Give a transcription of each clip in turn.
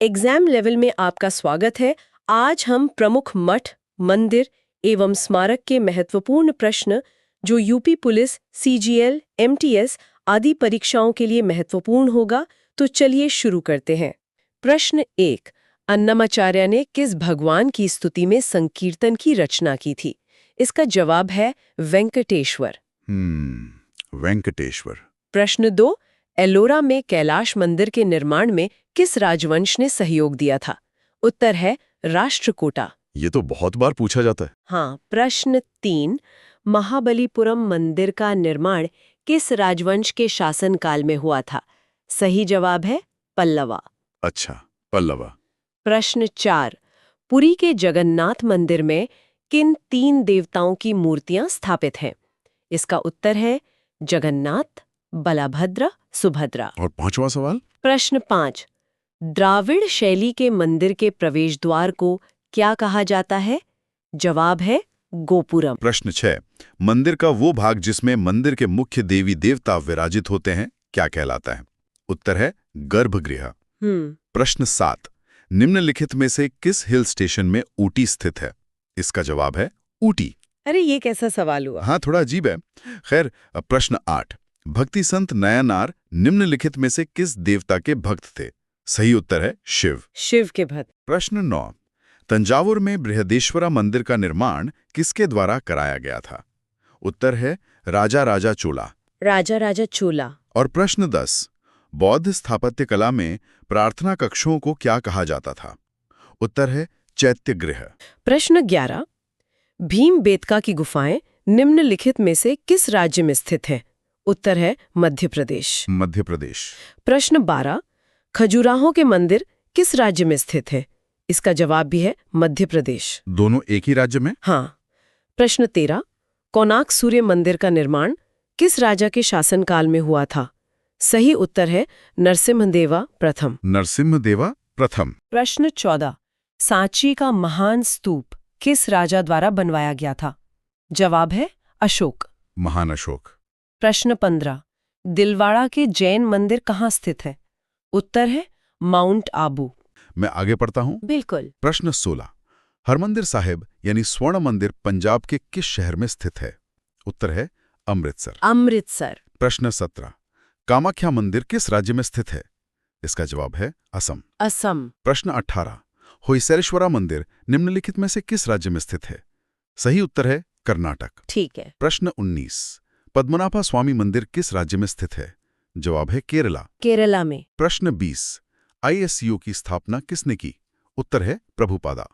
Exam level में आपका स्वागत है। आज हम प्रमुख मठ, मंदिर एवं स्मारक के महत्वपूर्ण प्रश्न जो यूपी पुलिस, सीजीएल, एमटीएस आदि परीक्षाओं के लिए महत्वपूर्ण होगा, तो चलिए शुरू करते हैं। प्रश्न 1। अन्नमाचार्य ने किस भगवान की स्तुति में संकीर्तन की रचना की थी? इसका जवाब है वेंकटेश्वर। वेंकटेश्वर। प्रश्न 2। एलोरा में कैलाश मंदिर के निर्माण में किस राजवंश ने सहयोग दिया था? उत्तर है राष्ट्रकूटा। ये तो बहुत बार पूछा जाता है। हाँ। प्रश्न 3। महाबलीपुरम मंदिर का निर्माण किस राजवंश के शासनकाल में हुआ था? सही जवाब है पल्लवा। अच्छा, पल्लवा। प्रश्न 4। पुरी के जगन्नाथ मंदिर में किन 3 देवताओं की मूर्तियां स्थापित हैं? इसका उत्तर है जगन्नाथ, बलभद्र, सुभद्रा। और 5वां सवाल? प्रश्न 5। द्राविड़ शैली के मंदिर के प्रवेश द्वार को क्या कहा जाता है? जवाब है गोपुरम। प्रश्न 6। मंदिर का वो भाग जिसमें मंदिर के मुख्य देवी देवता विराजित होते हैं क्या कहलाता है? उत्तर है गर्भगृह। प्रश्न 7। निम्नलिखित में से किस हिल स्टेशन में ऊटी स्थित है? इसका जवाब है ऊटी। अरे ये कैसा सवाल हुआ? हाँ, थोड़ा अजीब है। खैर, प्रश्न 8। भक्ति संत नयनार निम्नलिखित में से किस देवता के भक्त थे? सही उत्तर है शिव। शिव के भक्त। प्रश्न 9। तंजावुर में बृहदेश्वरा मंदिर का निर्माण किसके द्वारा कराया गया था? उत्तर है राजा राजा चोला। राजा राजा चोला। और प्रश्न 10। बौद्ध स्थापत्य कला में प्रार्थना कक्षों को क्या कहा जाता था? उत्तर है चैत्यगृह। प्रश्न 11। भीमबेटका की गुफाएं निम्नलिखित में से किस राज्य में स्थित हैं? उत्तर है मध्य प्रदेश। मध्य प्रदेश। प्रश्न 12। खजुराहो के मंदिर किस राज्य में स्थित है? इसका जवाब भी है मध्य प्रदेश। दोनों एक ही राज्य में? हाँ। प्रश्न 13। कोणार्क सूर्य मंदिर का निर्माण किस राजा के शासनकाल में हुआ था? सही उत्तर है नरसिम्हदेवा प्रथम। नरसिम्हदेवा प्रथम। प्रश्न 14। सांची का महान स्तूप किस राजा द्वारा बनवाया गया था? जवाब है अशोक। महान अशोक। प्रश्न 15। दिलवाड़ा के जैन मंदिर कहाँ स्थित है? उत्तर है माउंट आबू। मैं आगे पढ़ता हूँ। बिल्कुल। प्रश्न 16। हरमंदिर साहिब यानी स्वर्ण मंदिर पंजाब के किस शहर में स्थित है? उत्तर है अमृतसर। अमृतसर। प्रश्न 17। कामाख्या मंदिर किस राज्य में स्थित है? इसका जवाब है असम। असम। प्रश्न 18। होयसलेश्वरा मंदिर निम्नलिखित में से किस राज्य में स्थित है? सही उत्तर है कर्नाटक। ठीक है। प्रश्न 19। पद्मनाभा स्वामी मंदिर किस राज्य में स्थित है? जवाब है केरला। केरला में। प्रश्न 20। ISU की स्थापना किसने की? उत्तर है प्रभुपादा।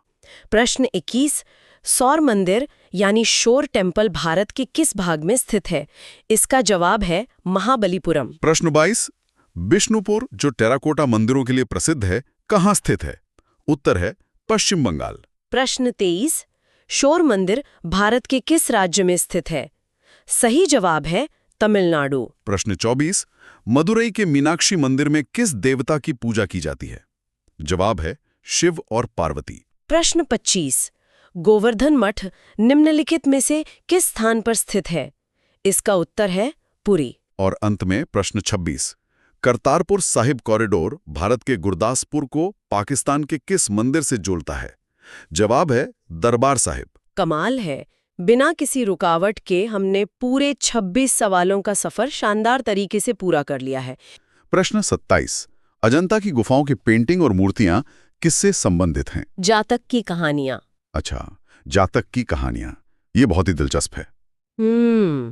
प्रश्न 21। सौर मंदिर यानी शोर टेम्पल भारत के किस भाग में स्थित है? इसका जवाब है महाबलीपुरम। प्रश्न 22। बिष्णुपुर जो टेराकोटा मंदिरों के लिए प्रसिद्ध है कहाँ स्थित है? उत्तर है पश्चिम बंगाल। प्रश्न 23। शोर मंदिर भारत के किस राज्य में स्थित है? सही जवाब है तमिलनाडु। प्रश्न 24। मदुरई के मीनाक्षी मंदिर में किस देवता की पूजा की जाती है? जवाब है शिव और पार्वती। प्रश्न 25। गोवर्धन मठ निम्नलिखित में से किस स्थान पर स्थित है? इसका उत्तर है पुरी। और अंत में प्रश्न 26। करतारपुर साहिब कॉरिडोर भारत के गुरदासपुर को पाकिस्तान के किस मंदिर से जोड़ता है? जवाब है दरबार साहिब। कमाल है, बिना किसी रुकावट के हमने पूरे 26 सवालों का सफर शानदार तरीके से पूरा कर लिया है। प्रश्न 27। अजंता की गुफाओं की पेंटिंग और मूर्तियां किससे संबंधित हैं? जातक की कहानियां। अच्छा, जातक की कहानियां। ये बहुत ही दिलचस्प है।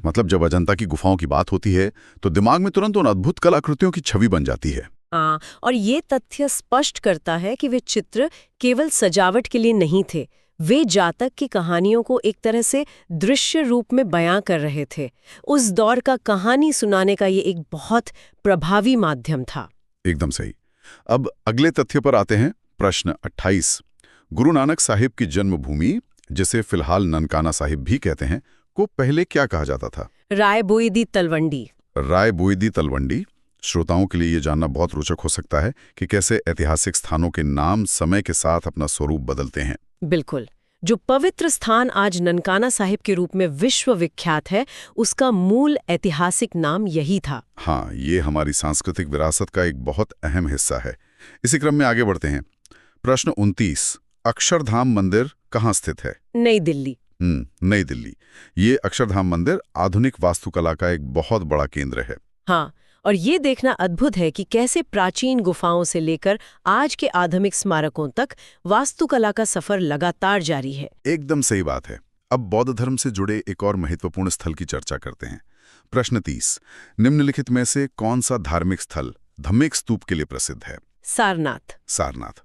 मतलब जब अजंता की गुफाओं की बात होती है तो दिमाग में तुरंत उन अद्भुत कलाकृतियों की छवि बन जाती है। हाँ, और ये तथ्य स्पष्ट करता है कि वे चित्र केवल सजावट के लिए नहीं थे, वे जातक की कहानियों को एक तरह से दृश्य रूप में बयां कर रहे थे। उस दौर का कहानी सुनाने का ये एक बहुत प्रभावी माध्यम था। एकदम सही। अब अगले तथ्य पर आते हैं। प्रश्न 28। गुरु नानक साहिब की जन्मभूमि, जिसे फिलहाल ननकाना साहिब भी कहते हैं, को पहले क्या कहा जाता था? रायबोईदी तलवंडी। रायबोईदी तलवंडी। श्रोताओं के लिए ये जानना बहुत रोचक हो सकता है कि कैसे ऐतिहासिक स्थानों के नाम समय के साथ अपना स्वरूप बदलते हैं। बिल्कुल। जो पवित्र स्थान आज ननकाना साहिब के रूप में विश्व विख्यात है, उसका मूल ऐतिहासिक नाम यही था। हाँ, ये हमारी सांस्कृतिक विरासत का एक बहुत अहम हिस्सा है। इसी क्रम में आगे बढ़ते हैं। प्रश्न 29, अक्षरधाम मंदिर कहाँ स्थित है? नई दिल्ली। नई दिल्ली। ये अक्षरधाम मंदिर आधुनिक वास्तुकला का एक बहुत बड़ा केंद्र है। हाँ, और ये देखना अद्भुत है कि कैसे प्राचीन गुफाओं से लेकर आज के आधुनिक स्मारकों तक वास्तुकला का सफर लगातार जारी है। एकदम सही बात है। अब बौद्ध धर्म से जुड़े एक और महत्वपूर्ण स्थल की चर्चा करते हैं। प्रश्न 30, निम्नलिखित में से कौन सा धार्मिक स्थल धम्मेक स्तूप के लिए प्रसिद्ध है? सारनाथ। सारनाथ।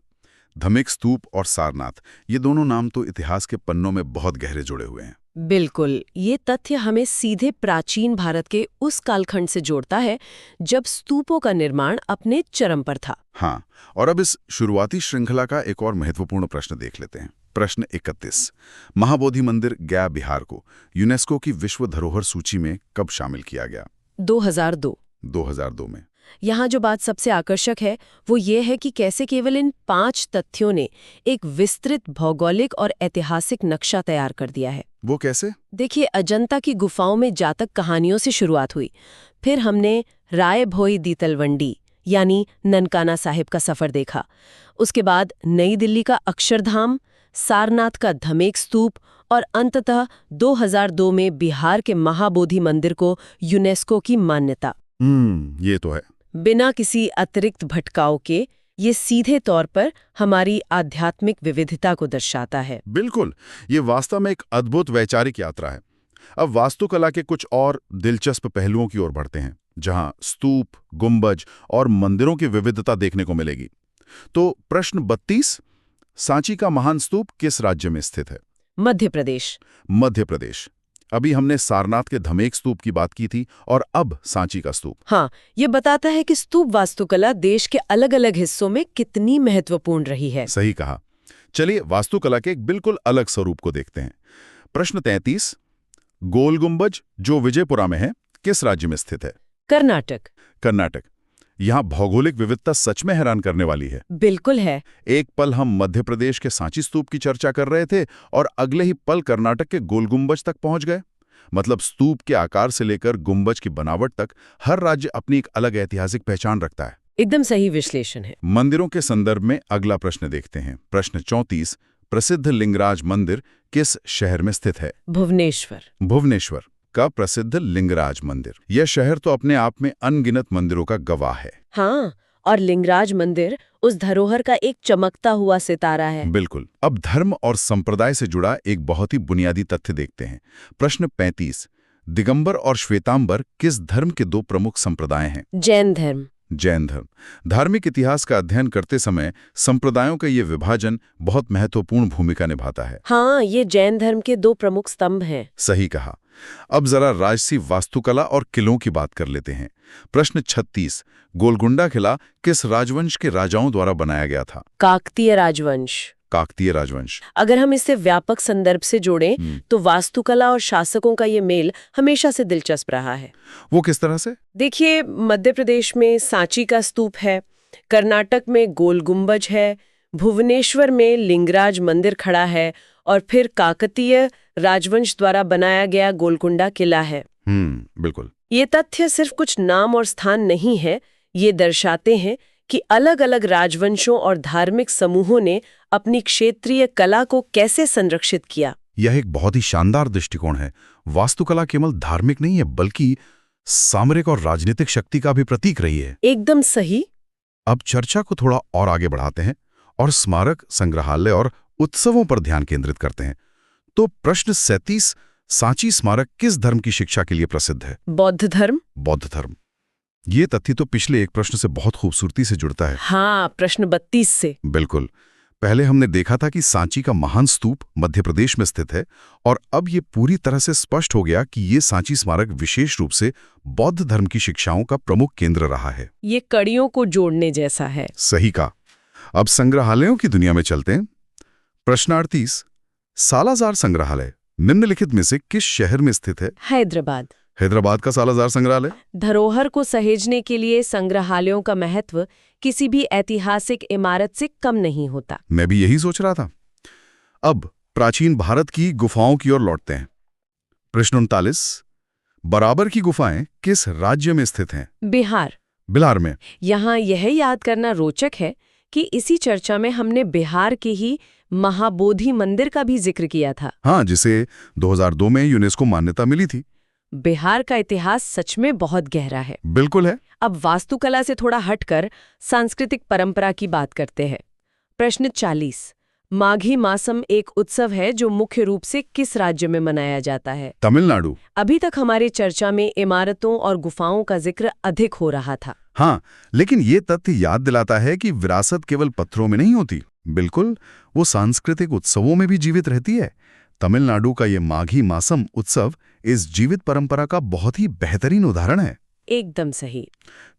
धम्मेक स्तूप और सारनाथ, ये दोनों नाम तो इतिहास के पन्नों में बहुत गहरे जुड़े हुए हैं। बिल्कुल, ये तथ्य हमें सीधे प्राचीन भारत के उस कालखंड से जोड़ता है जब स्तूपों का निर्माण अपने चरम पर था। हाँ, और अब इस शुरुआती श्रृंखला का एक और महत्वपूर्ण प्रश्न देख लेते हैं। प्रश्न 31, महाबोधि मंदिर गया बिहार को यूनेस्को की विश्व धरोहर सूची में कब शामिल किया गया? 2002। 2002 में। यहाँ जो बात सबसे आकर्षक है वो ये है कि कैसे केवल इन 5 तथ्यों ने एक विस्तृत भौगोलिक और ऐतिहासिक नक्शा तैयार कर दिया है। वो कैसे? देखिए, अजंता की गुफाओं में जातक कहानियों से शुरुआत हुई, फिर हमने राय भोई दी तलवंडी यानी ननकाना साहिब का सफर देखा, उसके बाद नई दिल्ली का अक्षरधाम, सारनाथ का धम्मेक स्तूप और अंततः 2002 में बिहार के महाबोधि मंदिर को यूनेस्को की मान्यता। ये तो है। बिना किसी अतिरिक्त भटकाव के ये सीधे तौर पर हमारी आध्यात्मिक विविधता को दर्शाता है। बिल्कुल, ये वास्तव में एक अद्भुत वैचारिक यात्रा है। अब वास्तुकला के कुछ और दिलचस्प पहलुओं की ओर बढ़ते हैं, जहां स्तूप, गुंबज और मंदिरों की विविधता देखने को मिलेगी। तो प्रश्न 32, सांची का महान स्तूप किस राज्य में स्थित है? मध्य प्रदेश। मध्य प्रदेश। अभी हमने सारनाथ के धम्मेक स्तूप की बात की थी और अब सांची का स्तूप। हाँ, ये बताता है कि स्तूप वास्तुकला देश के अलग-अलग हिस्सों में कितनी महत्वपूर्ण रही है। सही कहा। चलिए वास्तुकला के एक बिल्कुल अलग स्वरूप को देखते हैं। प्रश्न 33, गोल गुंबज जो विजयपुरा में है किस राज्य में स्थित है? कर्नाटक। कर्नाटक। यहाँ भौगोलिक विविधता सच में हैरान करने वाली है। बिल्कुल है। एक पल हम मध्य प्रदेश के सांची स्तूप की चर्चा कर रहे थे और अगले ही पल कर्नाटक के गोल गुंबज तक पहुंच गए। मतलब स्तूप के आकार से लेकर गुंबज की बनावट तक हर राज्य अपनी एक अलग ऐतिहासिक पहचान रखता है। एकदम सही विश्लेषण है। मंदिरों के संदर्भ में अगला प्रश्न देखते हैं। प्रश्न 34, प्रसिद्ध लिंगराज मंदिर किस शहर में स्थित है? भुवनेश्वर। भुवनेश्वर का प्रसिद्ध लिंगराज मंदिर। यह शहर तो अपने आप में अनगिनत मंदिरों का गवाह है। हाँ, और लिंगराज मंदिर उस धरोहर का एक चमकता हुआ सितारा है। बिल्कुल। अब धर्म और संप्रदाय से जुड़ा एक बहुत ही बुनियादी तथ्य देखते हैं। प्रश्न 35, दिगंबर और श्वेतांबर किस धर्म के दो प्रमुख संप्रदाय हैं? जैन धर्म। जैन धर्म। धार्मिक इतिहास का अध्ययन करते समय संप्रदायों का ये विभाजन बहुत महत्वपूर्ण भूमिका निभाता है। हाँ, ये जैन धर्म के 2 प्रमुख स्तंभ हैं। सही कहा। अब जरा राजसी वास्तुकला और किलों की बात कर लेते हैं। प्रश्न 36, गोलकुंडा किला किस राजवंश के राजाओं द्वारा बनाया गया था? काकतीय राजवंश। काकतीय राजवंश। अगर हम इसे व्यापक संदर्भ से जोड़ें तो वास्तुकला और शासकों का ये मेल हमेशा से दिलचस्प रहा है। वो किस तरह से? देखिए, मध्य प्रदेश में सांची का स्तूप है, कर्नाटक में गोल गुंबज है, भुवनेश्वर में लिंगराज मंदिर खड़ा है और फिर काकतीय राजवंश द्वारा बनाया गया गोलकुंडा किला है। बिल्कुल। ये तथ्य सिर्फ कुछ नाम और स्थान नहीं है, ये दर्शाते हैं कि अलग-अलग राजवंशों और धार्मिक समूहों ने अपनी क्षेत्रीय कला को कैसे संरक्षित किया। यह एक बहुत ही शानदार दृष्टिकोण है। वास्तुकला केवल धार्मिक नहीं है बल्कि सामरिक और राजनीतिक शक्ति का भी प्रतीक रही है। एकदम सही। अब चर्चा को थोड़ा और आगे बढ़ाते हैं और स्मारक, संग्रहालय और उत्सवों पर ध्यान केंद्रित करते हैं। तो प्रश्न 37, सांची स्मारक किस धर्म की शिक्षा के लिए प्रसिद्ध है? बौद्ध धर्म। बौद्ध धर्म। ये तथ्य तो पिछले एक प्रश्न से बहुत खूबसूरती से जुड़ता है। हाँ, प्रश्न 32 से। बिल्कुल। पहले हमने देखा था कि सांची का महान स्तूप मध्य प्रदेश में स्थित है और अब ये पूरी तरह से स्पष्ट हो गया कि ये सांची स्मारक विशेष रूप से बौद्ध धर्म की शिक्षाओं का प्रमुख केंद्र रहा है। ये कड़ियों को जोड़ने जैसा है। सही कहा। अब संग्रहालयों की दुनिया में चलते हैं। प्रश्न 38, सालाजार संग्रहालय निम्नलिखित में से किस शहर में स्थित है? हैदराबाद। हैदराबाद का सालाजार संग्रहालय। धरोहर को सहेजने के लिए संग्रहालयों का महत्व किसी भी ऐतिहासिक इमारत से कम नहीं होता। मैं भी यही सोच रहा था। अब प्राचीन भारत की गुफाओं की ओर लौटते हैं। प्रश्न 39, बराबर की गुफाएं किस राज्य में स्थित हैं? बिहार। बिहार में। यहाँ यह याद करना रोचक है कि इसी चर्चा में हमने बिहार के ही महाबोधि मंदिर का भी जिक्र किया था। हाँ, जिसे 2002 में यूनेस्को मान्यता मिली थी। बिहार का इतिहास सच में बहुत गहरा है। बिल्कुल है। अब वास्तुकला से थोड़ा हटकर सांस्कृतिक परंपरा की बात करते हैं। प्रश्न 40। माघी मासम एक उत्सव है जो मुख्य रूप से किस राज्य में मनाया जाता है? तमिलनाडु। अभी तक हमारी चर्चा में इमारतों और गुफाओं का जिक्र अधिक हो रहा था। हाँ, लेकिन ये तथ्य याद दिलाता है कि विरासत केवल पत्थरों में नहीं होती। बिल्कुल, वो सांस्कृतिक उत्सवों में भी जीवित रहती है। तमिलनाडु का ये माघी मासम उत्सव इस जीवित परंपरा का बहुत ही बेहतरीन उदाहरण है। एकदम सही।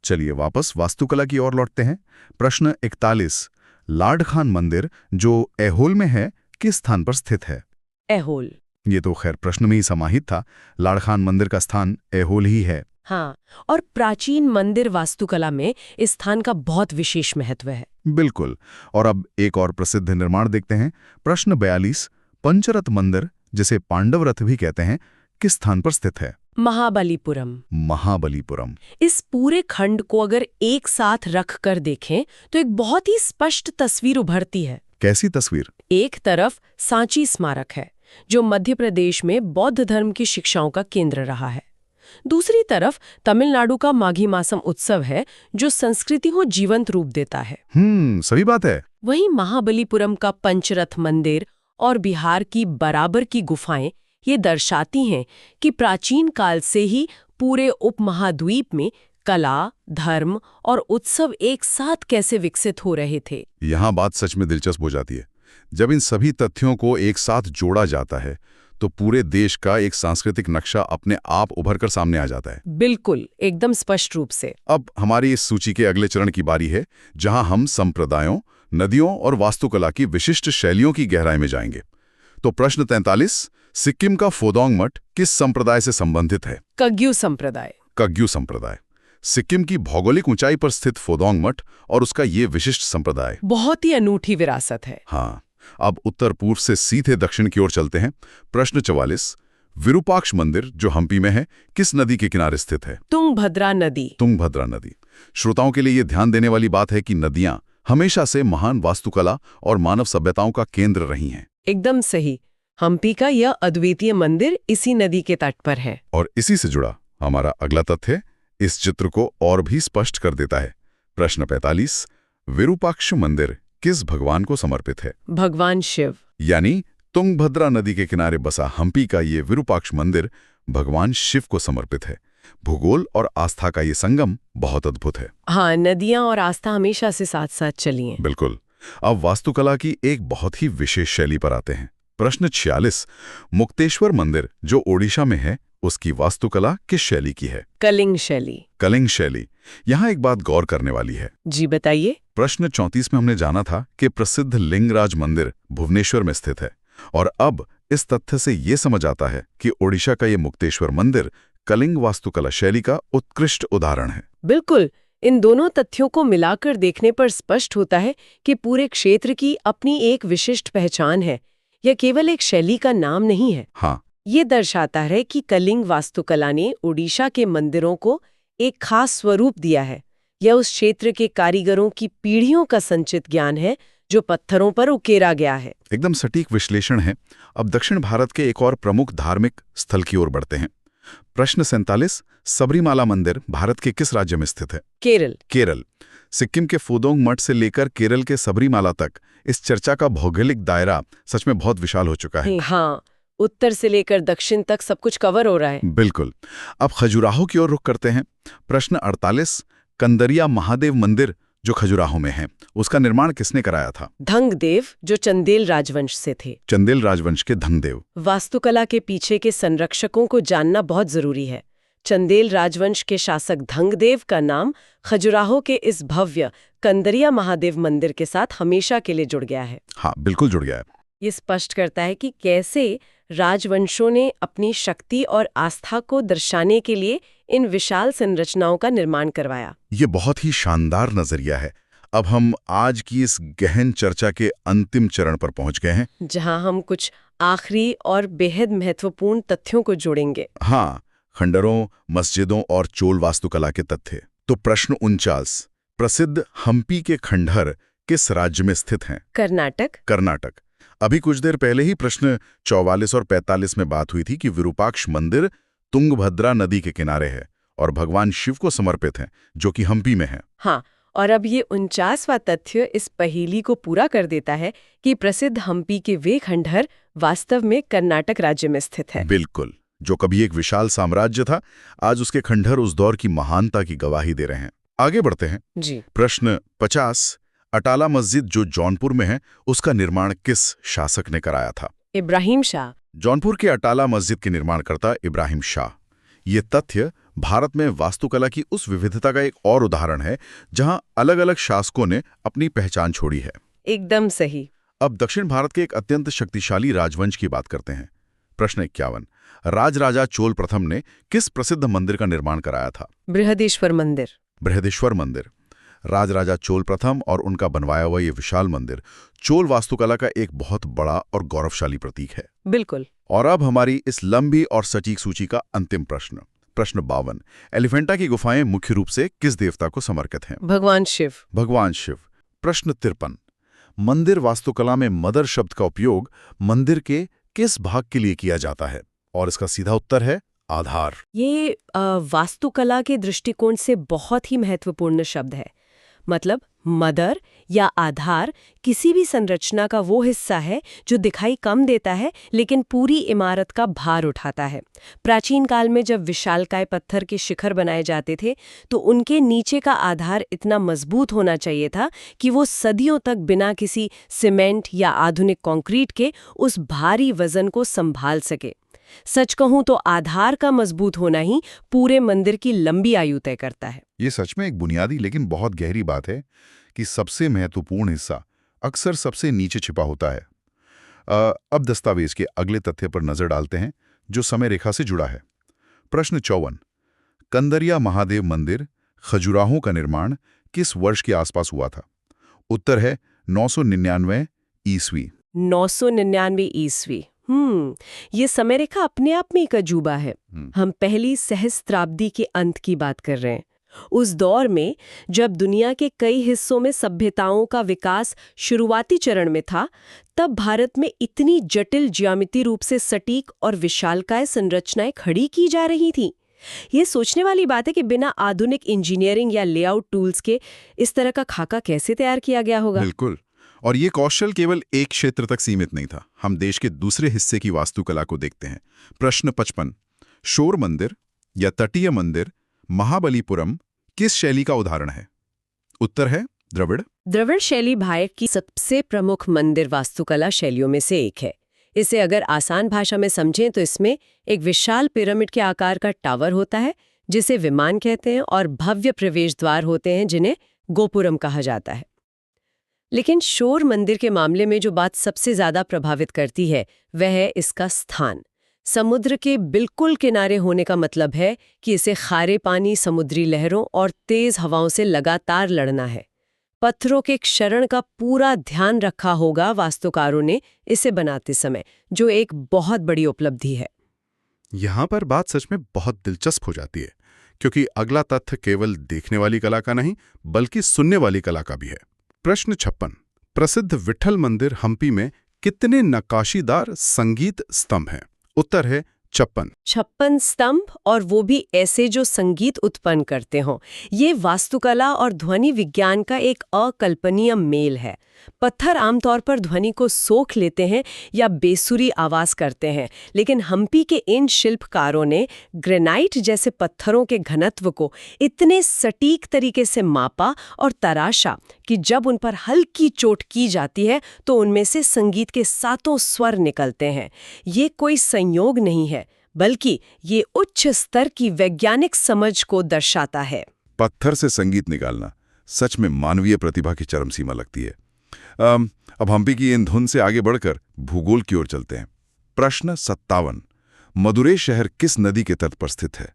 चलिए वापस वास्तुकला की ओर लौटते हैं। प्रश्न 41। लाड खान मंदिर जो ऐहोल में है, किस स्थान पर स्थित है? ऐहोल। ये तो खैर प्रश्न में ही समाहित था। लाड खान मंदिर का स्थान ऐहोल ही है। हाँ, और प्राचीन मंदिर वास्तुकला में इस स्थान का बहुत विशेष महत्व है। बिल्कुल। और अब एक और प्रसिद्ध निर्माण देखते हैं। प्रश्न 42। पंचरथ मंदिर, जिसे पांडव रथ भी कहते हैं, किस स्थान पर स्थित है? महाबलीपुरम। महाबलीपुरम। इस पूरे खंड को अगर एक साथ रख कर देखें तो एक बहुत ही स्पष्ट तस्वीर उभरती है। कैसी तस्वीर? एक तरफ सांची स्मारक है, जो मध्य प्रदेश में बौद्ध धर्म की शिक्षाओं का केंद्र रहा है। दूसरी तरफ तमिलनाडु का माघी मासम उत्सव है, जो संस्कृति को जीवंत रूप देता है। सही बात है। वहीं महाबलीपुरम का पंचरथ मंदिर और बिहार की बराबर की गुफाएं ये दर्शाती हैं कि प्राचीन काल से ही पूरे उपमहाद्वीप में कला, धर्म और उत्सव एक साथ कैसे विकसित हो रहे थे। यहाँ बात सच में दिलचस्प हो जाती है। जब इन सभी तथ्यों को एक साथ जोड़ा जाता है तो पूरे देश का एक सांस्कृतिक नक्शा अपने आप उभर कर सामने आ जाता है। बिल्कुल, एकदम स्पष्ट रूप से। अब हमारी इस सूची के अगले चरण की बारी है, जहां हम संप्रदायों, नदियों और वास्तुकला की विशिष्ट शैलियों की गहराई में जाएंगे। तो प्रश्न 43। सिक्किम का फोदोंग मठ किस संप्रदाय से संबंधित है? कग्यू संप्रदाय। कग्यू संप्रदाय। सिक्किम की भौगोलिक ऊंचाई पर स्थित फोदोंग मठ और उसका ये विशिष्ट संप्रदाय बहुत ही अनूठी विरासत है। हाँ, अब उत्तर पूर्व से सीधे दक्षिण की ओर चलते हैं। प्रश्न 44। विरूपाक्ष मंदिर जो हम्पी में है, किस नदी के किनारे स्थित है? तुंगभद्रा नदी। तुंगभद्रा नदी। श्रोताओं के लिए ये ध्यान देने वाली बात है कि नदियां हमेशा से महान वास्तुकला और मानव सभ्यताओं का केंद्र रही हैं। एकदम सही। हम्पी का यह अद्वितीय मंदिर इसी नदी के तट पर है। और इसी से जुड़ा हमारा अगला तथ्य इस चित्र को और भी स्पष्ट कर देता है। प्रश्न 45। विरूपाक्ष मंदिर किस भगवान को समर्पित है? भगवान शिव। यानी तुंगभद्रा नदी के किनारे बसा हम्पी का ये विरूपाक्ष मंदिर भगवान शिव को समर्पित है। भूगोल और आस्था का ये संगम बहुत अद्भुत है। हाँ, नदियां और आस्था हमेशा से साथ साथ चली हैं। बिल्कुल। अब वास्तुकला की एक बहुत ही विशेष शैली पर आते हैं। प्रश्न 46। मुक्तेश्वर मंदिर जो ओडिशा में है, उसकी वास्तुकला किस शैली की है? कलिंग शैली। कलिंग शैली। यहाँ एक बात गौर करने वाली है। जी बताइए। प्रश्न 34 में हमने जाना था कि प्रसिद्ध लिंगराज मंदिर भुवनेश्वर में स्थित है, और अब इस तथ्य से ये समझ आता है कि ओडिशा का ये मुक्तेश्वर मंदिर कलिंग वास्तुकला शैली का उत्कृष्ट उदाहरण है। बिल्कुल। इन दोनों तथ्यों को मिलाकर देखने पर स्पष्ट होता है कि पूरे क्षेत्र की अपनी एक विशिष्ट पहचान है। यह केवल एक शैली का नाम नहीं है। हाँ, ये दर्शाता है कि कलिंग वास्तुकला ने ओडिशा के मंदिरों को एक खास स्वरूप दिया है। यह उस क्षेत्र के कारीगरों की पीढ़ियों का संचित ज्ञान है जो पत्थरों पर उकेरा गया है। एकदम सटीक विश्लेषण है। अब दक्षिण भारत के एक और प्रमुख धार्मिक स्थल की ओर बढ़ते हैं। प्रश्न 47। सबरीमाला मंदिर भारत के किस राज्य में स्थित है? केरल। केरल। सिक्किम के फूदोंग मठ से लेकर केरल के सबरीमाला तक इस चर्चा का भौगोलिक दायरा सच में बहुत विशाल हो चुका है। हाँ, उत्तर से लेकर दक्षिण तक सब कुछ कवर हो रहा है। बिल्कुल। अब खजुराहो की ओर रुख करते हैं। प्रश्न 48। कंदरिया महादेव मंदिर जो खजुराहो में है, उसका निर्माण किसने कराया था? धंगदेव, जो चंदेल राजवंश से थे। चंदेल राजवंश के धंगदेव। वास्तुकला के पीछे के संरक्षकों को जानना बहुत जरूरी है। चंदेल राजवंश के शासक धंगदेव का नाम खजुराहो के इस भव्य कंदरिया महादेव मंदिर के साथ हमेशा के लिए जुड़ गया है। हाँ, बिल्कुल जुड़ गया है। ये स्पष्ट करता है कि कैसे राजवंशों ने अपनी शक्ति और आस्था को दर्शाने के लिए इन विशाल संरचनाओं का निर्माण करवाया। ये बहुत ही शानदार नजरिया है। अब हम आज की इस गहन चर्चा के अंतिम चरण पर पहुंच गए हैं, जहां हम कुछ आखिरी और बेहद महत्वपूर्ण तथ्यों को जोड़ेंगे। हाँ, खंडरों, मस्जिदों और चोल वास्तुकला के तथ्य। तो प्रश्न 49। प्रसिद्ध हम्पी के खंडहर किस राज्य में स्थित हैं? कर्नाटक। कर्नाटक। अभी कुछ देर पहले ही प्रश्न 44 और 45 में बात हुई थी कि विरूपाक्ष मंदिर तुंगभद्रा नदी के किनारे है और भगवान शिव को समर्पित है, जो कि हम्पी में है। हाँ, और अब ये 49वां तथ्य इस पहेली को पूरा कर देता है कि प्रसिद्ध हम्पी के वे खंडहर वास्तव में कर्नाटक राज्य में स्थित है। बिल्कुल। जो कभी एक विशाल साम्राज्य था, आज उसके खंडहर उस दौर की महानता की गवाही दे रहे हैं। आगे बढ़ते हैं जी। प्रश्न 50। अटाला मस्जिद जो जौनपुर में है, उसका निर्माण किस शासक ने कराया था? इब्राहिम शाह। जौनपुर के अटाला मस्जिद के निर्माणकर्ता इब्राहिम शाह। ये तथ्य भारत में वास्तुकला की उस विविधता का एक और उदाहरण है जहां अलग-अलग शासकों ने अपनी पहचान छोड़ी है। एकदम सही। अब दक्षिण भारत के एक अत्यंत शक्तिशाली राजवंश की बात करते हैं। प्रश्न 51। राजराजा चोल प्रथम ने किस प्रसिद्ध मंदिर का निर्माण कराया था? बृहदेश्वर मंदिर। बृहदेश्वर मंदिर। राजराजा चोल प्रथम और उनका बनवाया हुआ ये विशाल मंदिर चोल वास्तुकला का एक बहुत बड़ा और गौरवशाली प्रतीक है। बिल्कुल। और अब हमारी इस लंबी और सटीक सूची का अंतिम प्रश्न। प्रश्न 52। एलिफेंटा की गुफाएं मुख्य रूप से किस देवता को समर्पित हैं? भगवान शिव। भगवान शिव। प्रश्न 53। मंदिर वास्तुकला में मदर शब्द का उपयोग मंदिर के किस भाग के लिए किया जाता है? और इसका सीधा उत्तर है आधार। ये वास्तुकला के दृष्टिकोण से बहुत ही महत्वपूर्ण शब्द है। मतलब मदर या आधार किसी भी संरचना का वो हिस्सा है जो दिखाई कम देता है लेकिन पूरी इमारत का भार उठाता है। प्राचीन काल में जब विशालकाय पत्थर के शिखर बनाए जाते थे तो उनके नीचे का आधार इतना मजबूत होना चाहिए था कि वो सदियों तक बिना किसी सीमेंट या आधुनिक कंक्रीट के उस भारी वजन को संभाल सके। सच कहूं तो आधार का मजबूत होना ही पूरे मंदिर की लंबी आयु तय करता है। ये सच में एक बुनियादी लेकिन बहुत गहरी बात है कि सबसे महत्वपूर्ण हिस्सा अक्सर सबसे नीचे छिपा होता है। अब दस्तावेज के अगले तथ्य पर नजर डालते हैं जो समय रेखा से जुड़ा है। प्रश्न 54। कंदरिया महादेव मंदिर खजुराहों का निर्माण किस वर्ष के आसपास हुआ था? उत्तर है 999 ईस्वी। 999 ईस्वी। ये समय रेखा अपने आप में एक अजूबा है। हम पहली सहस्त्राब्दी के अंत की बात कर रहे हैं। उस दौर में जब दुनिया के कई हिस्सों में सभ्यताओं का विकास शुरुआती चरण में था, तब भारत में इतनी जटिल ज्यामिति रूप से सटीक और विशालकाय संरचनाएं खड़ी की जा रही थीं। ये सोचने वाली बात है कि बिना आधुनिक इंजीनियरिंग या लेआउट टूल्स के इस तरह का खाका कैसे तैयार किया गया होगा। बिल्कुल। और ये कौशल केवल एक क्षेत्र तक सीमित नहीं था। हम देश के दूसरे हिस्से की वास्तुकला को देखते हैं। प्रश्न 55। शोर मंदिर या तटीय मंदिर महाबलीपुरम किस शैली का उदाहरण है? उत्तर है द्रविड़। द्रविड़ शैली भारत की सबसे प्रमुख मंदिर वास्तुकला शैलियों में से एक है। इसे अगर आसान भाषा में समझें तो इसमें एक विशाल पिरामिड के आकार का टावर होता है जिसे विमान कहते हैं और भव्य प्रवेश द्वार होते हैं जिन्हें गोपुरम कहा जाता है। लेकिन शोर मंदिर के मामले में जो बात सबसे ज्यादा प्रभावित करती है वह है इसका स्थान। समुद्र के बिल्कुल किनारे होने का मतलब है कि इसे खारे पानी, समुद्री लहरों और तेज हवाओं से लगातार लड़ना है। पत्थरों के क्षरण का पूरा ध्यान रखा होगा वास्तुकारों ने इसे बनाते समय, जो एक बहुत बड़ी उपलब्धि है। यहाँ पर बात सच में बहुत दिलचस्प हो जाती है, क्योंकि अगला तथ्य केवल देखने वाली कला का नहीं बल्कि सुनने वाली कला का भी है। प्रश्न 56। प्रसिद्ध विट्ठल मंदिर हम्पी में कितने नक्काशीदार संगीत स्तंभ हैं? उत्तर है 56। 56 स्तंभ, और वो भी ऐसे जो संगीत उत्पन्न करते हों। ये वास्तुकला और ध्वनि विज्ञान का एक अकल्पनीय मेल है। पत्थर आमतौर पर ध्वनि को सोख लेते हैं या बेसुरी आवाज करते हैं, लेकिन हम्पी के इन शिल्पकारों ने ग्रेनाइट जैसे पत्थरों के घनत्व को इतने सटीक तरीके से मापा और तराशा कि जब उन पर हल्की चोट की जाती है तो उनमें से संगीत के 7 स्वर निकलते हैं। ये कोई संयोग नहीं है, बल्कि ये उच्च स्तर की वैज्ञानिक समझ को दर्शाता है। पत्थर से संगीत निकालना सच में मानवीय प्रतिभा की चरम सीमा लगती है। अब हम्पी की इन धुन से आगे बढ़कर भूगोल की ओर चलते हैं। प्रश्न 57। मदुरै शहर किस नदी के तट पर स्थित है?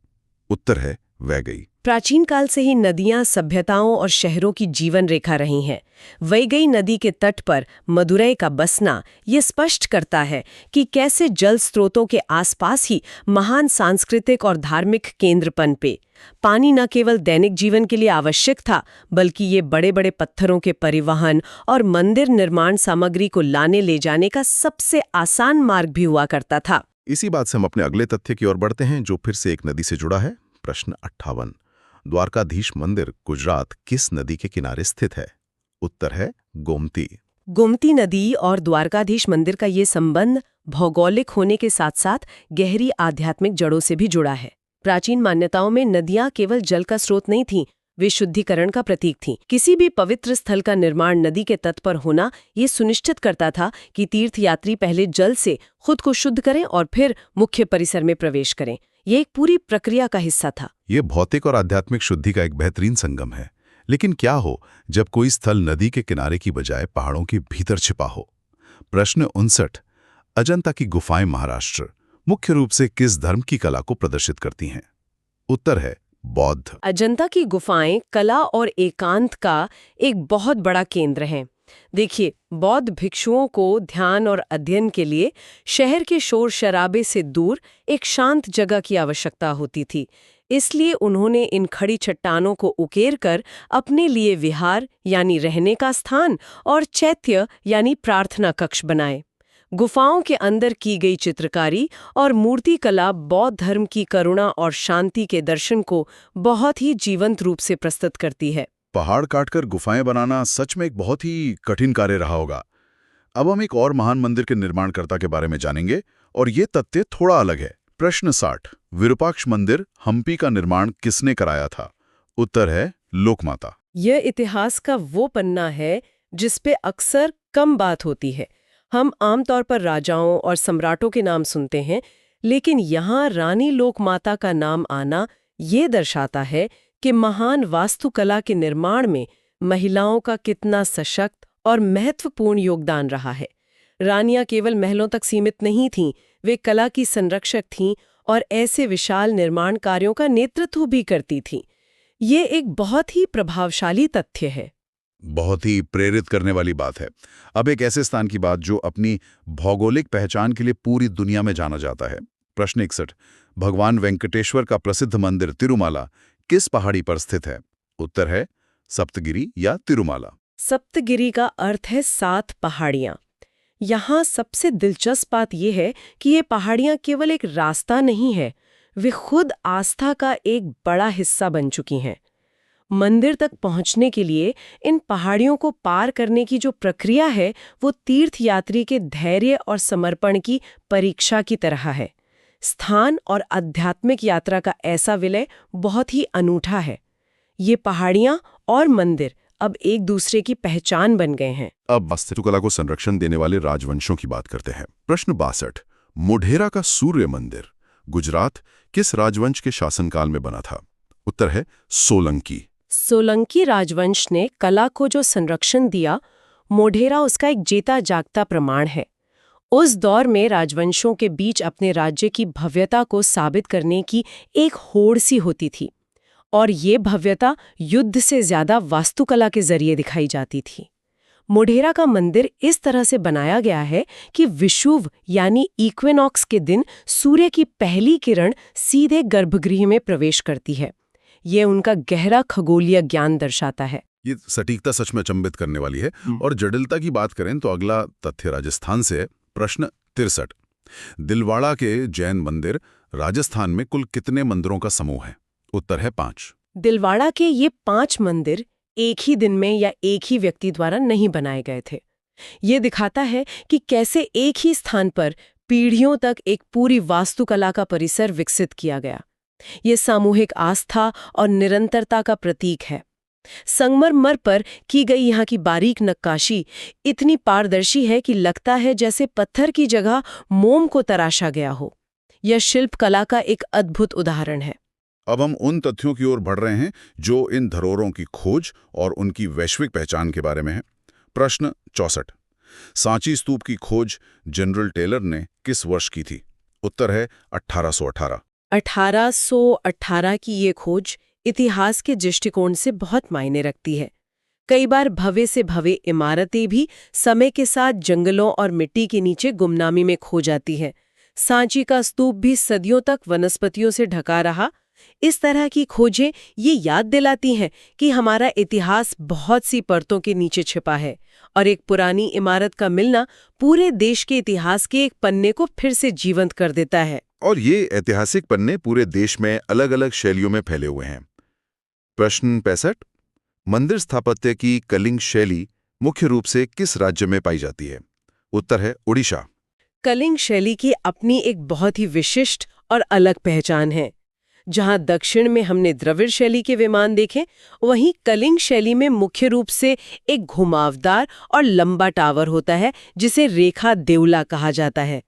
उत्तर है वैगई। प्राचीन काल से ही नदियां सभ्यताओं और शहरों की जीवन रेखा रही हैं। वैगई नदी के तट पर मदुरै का बसना ये स्पष्ट करता है कि कैसे जल स्रोतों के आसपास ही महान सांस्कृतिक और धार्मिक केंद्र पनपे। पानी न केवल दैनिक जीवन के लिए आवश्यक था, बल्कि ये बड़े बड़े पत्थरों के परिवहन और मंदिर निर्माण सामग्री को लाने ले जाने का सबसे आसान मार्ग भी हुआ करता था। इसी बात से हम अपने अगले तथ्य की ओर बढ़ते हैं, जो फिर से एक नदी से जुड़ा है। प्रश्न 58। द्वारकाधीश मंदिर गुजरात किस नदी के किनारे स्थित है? उत्तर है गोमती। गोमती नदी और द्वारकाधीश मंदिर का ये संबंध भौगोलिक होने के साथ साथ गहरी आध्यात्मिक जड़ों से भी जुड़ा है। प्राचीन मान्यताओं में नदियां केवल जल का स्रोत नहीं थीं, वे शुद्धिकरण का प्रतीक थीं। किसी भी पवित्र स्थल का निर्माण नदी के तट पर होना ये सुनिश्चित करता था कि तीर्थयात्री पहले जल से खुद को शुद्ध करें और फिर मुख्य परिसर में प्रवेश करें। ये एक पूरी प्रक्रिया का हिस्सा था। ये भौतिक और आध्यात्मिक शुद्धि का एक बेहतरीन संगम है। लेकिन क्या हो जब कोई स्थल नदी के किनारे की बजाय पहाड़ों के भीतर छिपा हो? प्रश्न 59। अजंता की गुफाएं महाराष्ट्र मुख्य रूप से किस धर्म की कला को प्रदर्शित करती हैं? उत्तर है बौद्ध। अजंता की गुफाएं कला और एकांत का एक बहुत बड़ा केंद्र हैं। देखिए, बौद्ध भिक्षुओं को ध्यान और अध्ययन के लिए शहर के शोर शराबे से दूर एक शांत जगह की आवश्यकता होती थी। इसलिए उन्होंने इन खड़ी चट्टानों को उकेर कर अपने लिए विहार यानी रहने का स्थान और चैत्य यानी प्रार्थना कक्ष बनाए। गुफाओं के अंदर की गई चित्रकारी और मूर्ति कला बौद्ध धर्म की करुणा और शांति के दर्शन को बहुत ही जीवंत रूप से प्रस्तुत करती है। पहाड़ काटकर गुफाएं बनाना सच में एक बहुत ही कठिन कार्य रहा होगा। अब हम एक और महान मंदिर के निर्माणकर्ता के बारे में जानेंगे, और ये तथ्य थोड़ा अलग है। प्रश्न 60। विरूपाक्ष मंदिर हम्पी का निर्माण किसने कराया था? उत्तर है लोकमाता। यह इतिहास का वो पन्ना है जिस पे अक्सर कम बात होती है। हम आमतौर पर राजाओं और सम्राटों के नाम सुनते हैं, लेकिन यहाँ रानी लोकमाता का नाम आना ये दर्शाता है कि महान वास्तुकला के निर्माण में महिलाओं का कितना सशक्त और महत्वपूर्ण योगदान रहा है। रानियां केवल महलों तक सीमित नहीं थीं, वे कला की संरक्षक थीं और ऐसे विशाल निर्माण कार्यों का नेतृत्व भी करती थीं। ये एक बहुत ही प्रभावशाली तथ्य है। बहुत ही प्रेरित करने वाली बात है। अब एक ऐसे स्थान की बात जो अपनी भौगोलिक पहचान के लिए पूरी दुनिया में जाना जाता है। प्रश्न 61। भगवान वेंकटेश्वर का प्रसिद्ध मंदिर तिरुमाला किस पहाड़ी पर स्थित है? उत्तर है सप्तगिरी या तिरुमाला। सप्तगिरी का अर्थ है 7 पहाड़ियां। यहाँ सबसे दिलचस्प बात यह है कि ये पहाड़ियां केवल एक रास्ता नहीं है, वे खुद आस्था का एक बड़ा हिस्सा बन चुकी हैं। मंदिर तक पहुंचने के लिए इन पहाड़ियों को पार करने की जो प्रक्रिया है, वो तीर्थयात्री के धैर्य और समर्पण की परीक्षा की तरह है। स्थान और आध्यात्मिक यात्रा का ऐसा विलय बहुत ही अनूठा है। ये पहाड़ियां और मंदिर अब एक दूसरे की पहचान बन गए हैं। अब वास्तुकला को संरक्षण देने वाले राजवंशों की बात करते हैं। प्रश्न 62। मोढेरा का सूर्य मंदिर गुजरात किस राजवंश के शासनकाल में बना था? उत्तर है सोलंकी। सोलंकी राजवंश ने कला को जो संरक्षण दिया, मोढेरा उसका एक जीता जागता प्रमाण है। उस दौर में राजवंशों के बीच अपने राज्य की भव्यता को साबित करने की एक होड़ सी होती थी, और ये भव्यता युद्ध से ज्यादा वास्तुकला के जरिए दिखाई जाती थी। मोढेरा का मंदिर इस तरह से बनाया गया है कि विषुव यानी इक्विनॉक्स के दिन सूर्य की पहली किरण सीधे गर्भगृह में प्रवेश करती है। ये उनका गहरा खगोलीय ज्ञान दर्शाता है। ये सटीकता सच में अचंभित करने वाली है। और जटिलता की बात करें तो अगला तथ्य राजस्थान से है। प्रश्न 63। दिलवाड़ा के जैन मंदिर राजस्थान में कुल कितने मंदिरों का समूह है? उत्तर है 5। दिलवाड़ा के ये 5 मंदिर एक ही दिन में या एक ही व्यक्ति द्वारा नहीं बनाए गए थे। ये दिखाता है कि कैसे एक ही स्थान पर पीढ़ियों तक एक पूरी वास्तुकला का परिसर विकसित किया गया। ये सामूहिक आस्था और निरंतरता का प्रतीक है। संगमरमर पर की गई यहाँ की बारीक नक्काशी इतनी पारदर्शी है कि लगता है जैसे पत्थर की जगह मोम को तराशा गया हो। यह शिल्प कला का एक अद्भुत उदाहरण है। अब हम उन तथ्यों की ओर बढ़ रहे हैं जो इन धरोहरों की खोज और उनकी वैश्विक पहचान के बारे में है। प्रश्न 64। सांची स्तूप की खोज जनरल टेलर ने किस वर्ष की थी? उत्तर है 1818। 1818 की ये खोज इतिहास के दृष्टिकोण से बहुत मायने रखती है। कई बार भव्य से भव्य इमारतें भी समय के साथ जंगलों और मिट्टी के नीचे गुमनामी में खो जाती हैं। सांची का स्तूप भी सदियों तक वनस्पतियों से ढका रहा। इस तरह की खोजें ये याद दिलाती हैं कि हमारा इतिहास बहुत सी परतों के नीचे छिपा है और एक पुरानी इमारत का मिलना पूरे देश के इतिहास के एक पन्ने को फिर से जीवंत कर देता है। और ये ऐतिहासिक पन्ने पूरे देश में अलग अलग शैलियों में फैले हुए हैं। प्रश्न 65। मंदिर स्थापत्य की कलिंग शैली मुख्य रूप से किस राज्य में पाई जाती है? उत्तर है ओडिशा। कलिंग शैली की अपनी एक बहुत ही विशिष्ट और अलग पहचान है। जहां दक्षिण में हमने द्रविड़ शैली के विमान देखे, वहीं कलिंग शैली में मुख्य रूप से एक घुमावदार और लंबा टावर होता है जिसे रेखा देउला कहा जाता है।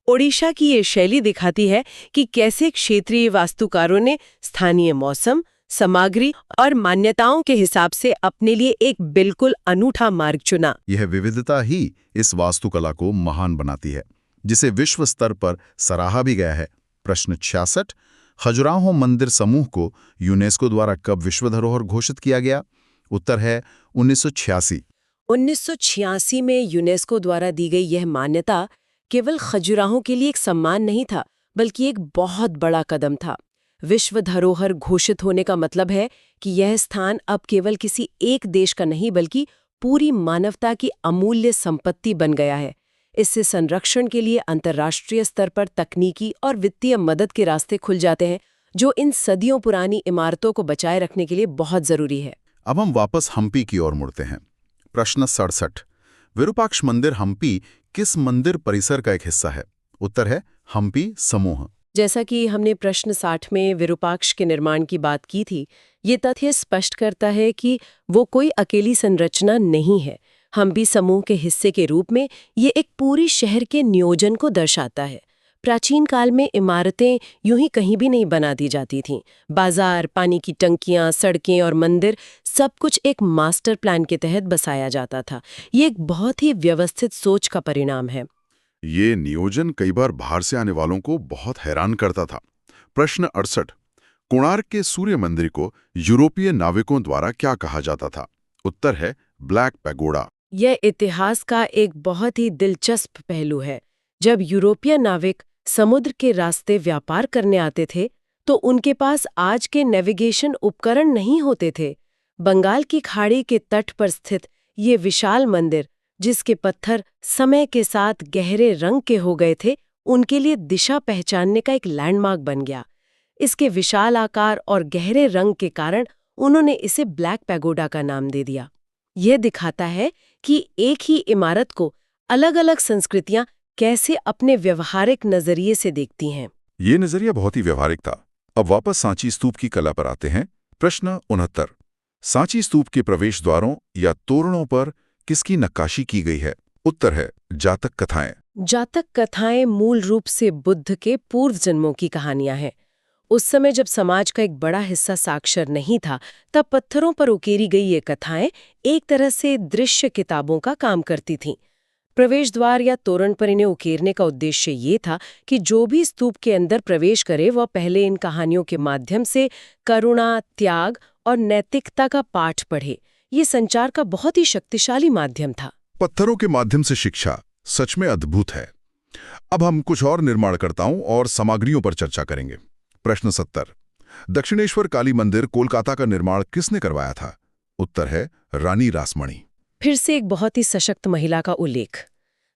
ओडिशा की ये शैली दिखाती है कि कैसे क्षेत्रीय वास्तुकारों ने स्थानीय मौसम, सामग्री और मान्यताओं के हिसाब से अपने लिए एक बिल्कुल अनूठा मार्ग चुना। यह विविधता ही इस वास्तुकला को महान बनाती है, जिसे विश्व स्तर पर सराहा भी गया है। प्रश्न 66। खजुराहो मंदिर समूह को यूनेस्को द्वारा कब विश्व धरोहर घोषित किया गया? उत्तर है 1986। 1986 में यूनेस्को द्वारा दी गई यह मान्यता केवल खजुराहो के लिए एक सम्मान नहीं था, बल्कि एक बहुत बड़ा कदम था। विश्व धरोहर घोषित होने का मतलब है कि यह स्थान अब केवल किसी एक देश का नहीं, बल्कि पूरी मानवता की अमूल्य संपत्ति बन गया है। इससे संरक्षण के लिए अंतर्राष्ट्रीय स्तर पर तकनीकी और वित्तीय मदद के रास्ते खुल जाते हैं, जो इन सदियों पुरानी इमारतों को बचाए रखने के लिए बहुत जरूरी है। अब हम वापस हम्पी की ओर मुड़ते हैं। प्रश्न 67। विरूपाक्ष मंदिर हम्पी किस मंदिर परिसर का एक हिस्सा है? उत्तर है हम्पी समूह। जैसा कि हमने प्रश्न 60 में विरूपाक्ष के निर्माण की बात की थी, ये तथ्य स्पष्ट करता है कि वो कोई अकेली संरचना नहीं है। हम्पी समूह के हिस्से के रूप में ये एक पूरी शहर के नियोजन को दर्शाता है। प्राचीन काल में इमारतें यूं ही कहीं भी नहीं बना दी जाती थीं। बाजार, पानी की टंकियां, सड़कें और मंदिर सब कुछ एक मास्टर प्लान के तहत बसाया जाता था। ये एक बहुत ही व्यवस्थित सोच का परिणाम है। ये नियोजन कई बार बाहर से आने वालों को बहुत हैरान करता था। प्रश्न 68। कोणार्क के सूर्य मंदिर को यूरोपीय नाविकों द्वारा क्या कहा जाता था? उत्तर है ब्लैक पैगोडा। यह इतिहास का एक बहुत ही दिलचस्प पहलू है। जब यूरोपीय नाविक समुद्र के रास्ते व्यापार करने आते थे, तो उनके पास आज के नेविगेशन उपकरण नहीं होते थे। बंगाल की खाड़ी के तट पर स्थित ये विशाल मंदिर, जिसके पत्थर समय के साथ गहरे रंग के हो गए थे, उनके लिए दिशा पहचानने का एक लैंडमार्क बन गया। इसके विशाल आकार और गहरे रंग के कारण उन्होंने इसे ब्लैक पैगोडा का नाम दे दिया। यह दिखाता है कि एक ही इमारत को अलग-अलग संस्कृतियां कैसे अपने व्यवहारिक नजरिए से देखती हैं। ये नजरिया बहुत ही व्यवहारिक था। अब वापस सांची स्तूप की कला पर आते हैं। प्रश्न 69। सांची स्तूप के प्रवेश द्वारों या तोरणों पर किसकी नक्काशी की गई है? उत्तर है जातक कथाएं। जातक कथाएं मूल रूप से बुद्ध के पूर्व जन्मों की कहानियां हैं। उस समय जब समाज का एक बड़ा हिस्सा साक्षर नहीं था, तब पत्थरों पर उकेरी गई ये कथाएं एक तरह से दृश्य किताबों का काम करती थीं। प्रवेश द्वार या तोरण पर इन्हें उकेरने का उद्देश्य ये था कि जो भी स्तूप के अंदर प्रवेश करे, वह पहले इन कहानियों के माध्यम से करुणा, त्याग और नैतिकता का पाठ पढ़े। ये संचार का बहुत ही शक्तिशाली माध्यम था। पत्थरों के माध्यम से शिक्षा सच में अद्भुत है। अब हम कुछ और निर्माणकर्ताओं और सामग्रियों पर चर्चा करेंगे। प्रश्न 70। दक्षिणेश्वर काली मंदिर कोलकाता का निर्माण किसने करवाया था? उत्तर है रानी रासमणी। फिर से एक बहुत ही सशक्त महिला का उल्लेख।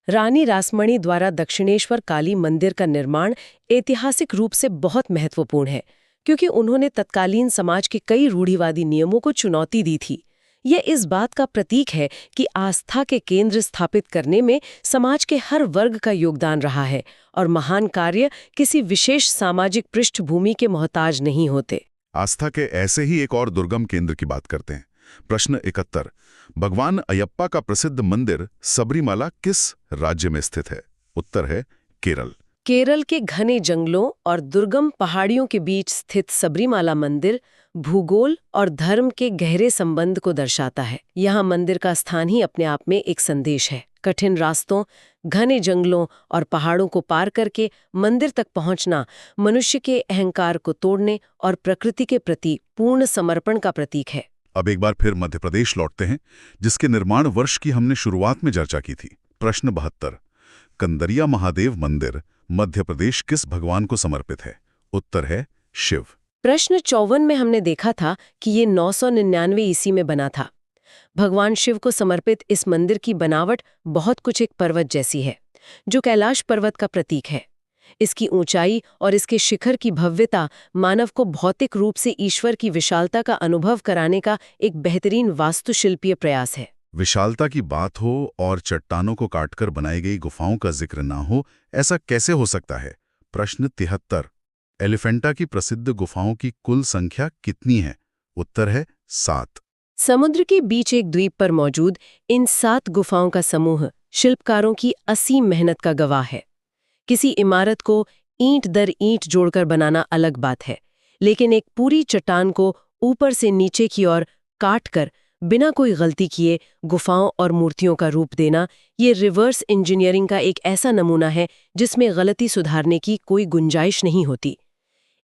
रानी रासमणी द्वारा दक्षिणेश्वर काली मंदिर का निर्माण ऐतिहासिक रूप से बहुत महत्वपूर्ण है, क्योंकि उन्होंने तत्कालीन समाज के कई रूढ़िवादी नियमों को चुनौती दी थी। यह इस बात का प्रतीक है कि आस्था के केंद्र स्थापित करने में समाज के हर वर्ग का योगदान रहा है और महान कार्य किसी विशेष सामाजिक पृष्ठभूमि के मोहताज नहीं होते। आस्था के ऐसे ही एक और दुर्गम केंद्र की बात करते हैं। प्रश्न 71। भगवान अयप्पा का प्रसिद्ध मंदिर सबरीमाला किस राज्य में स्थित है? उत्तर है केरल। केरल के घने जंगलों और दुर्गम पहाड़ियों के बीच स्थित सबरीमाला मंदिर भूगोल और धर्म के गहरे संबंध को दर्शाता है। यहाँ मंदिर का स्थान ही अपने आप में एक संदेश है। कठिन रास्तों, घने जंगलों और पहाड़ों को पार करके मंदिर तक पहुंचना मनुष्य के अहंकार को तोड़ने और प्रकृति के प्रति पूर्ण समर्पण का प्रतीक है। अब एक बार फिर मध्य प्रदेश लौटते हैं, जिसके निर्माण वर्ष की हमने शुरुआत में चर्चा की थी। प्रश्न 72। कंदरिया महादेव मंदिर मध्य प्रदेश किस भगवान को समर्पित है? उत्तर है शिव। प्रश्न 54 में हमने देखा था कि ये 999 ईस्वी में बना था। भगवान शिव को समर्पित इस मंदिर की बनावट बहुत कुछ एक पर्वत जैसी है, जो कैलाश पर्वत का प्रतीक है। इसकी ऊंचाई और इसके शिखर की भव्यता मानव को भौतिक रूप से ईश्वर की विशालता का अनुभव कराने का एक बेहतरीन वास्तुशिल्पीय प्रयास है। विशालता की बात हो और चट्टानों को काटकर बनाई गई गुफाओं का जिक्र ना हो, ऐसा कैसे हो सकता है? प्रश्न 73। एलिफेंटा की प्रसिद्ध गुफाओं की कुल संख्या कितनी है? उत्तर है 7। समुद्र के बीच एक द्वीप पर मौजूद इन 7 गुफाओं का समूह शिल्पकारों की असीम मेहनत का गवाह है। किसी इमारत को ईंट दर ईंट जोड़कर बनाना अलग बात है, लेकिन एक पूरी चट्टान को ऊपर से नीचे की ओर काटकर बिना कोई गलती किए गुफाओं और मूर्तियों का रूप देना, ये रिवर्स इंजीनियरिंग का एक ऐसा नमूना है जिसमें गलती सुधारने की कोई गुंजाइश नहीं होती।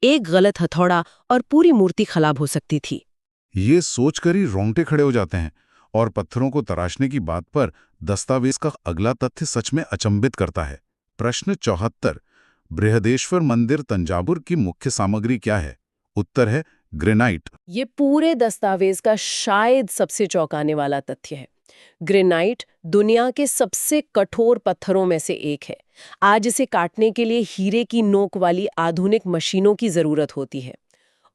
एक गलत हथौड़ा और पूरी मूर्ति खराब हो सकती थी। ये सोचकर ही रोंगटे खड़े हो जाते हैं। और पत्थरों को तराशने की बात पर दस्तावेज का अगला तथ्य सच में अचंभित करता है। प्रश्न 74। बृहदेश्वर मंदिर तंजावुर की मुख्य सामग्री क्या है? उत्तर है ग्रेनाइट। ये पूरे दस्तावेज का शायद सबसे चौंकाने वाला तथ्य है। ग्रेनाइट दुनिया के सबसे कठोर पत्थरों में से एक है। आज इसे काटने के लिए हीरे की नोक वाली आधुनिक मशीनों की जरूरत होती है।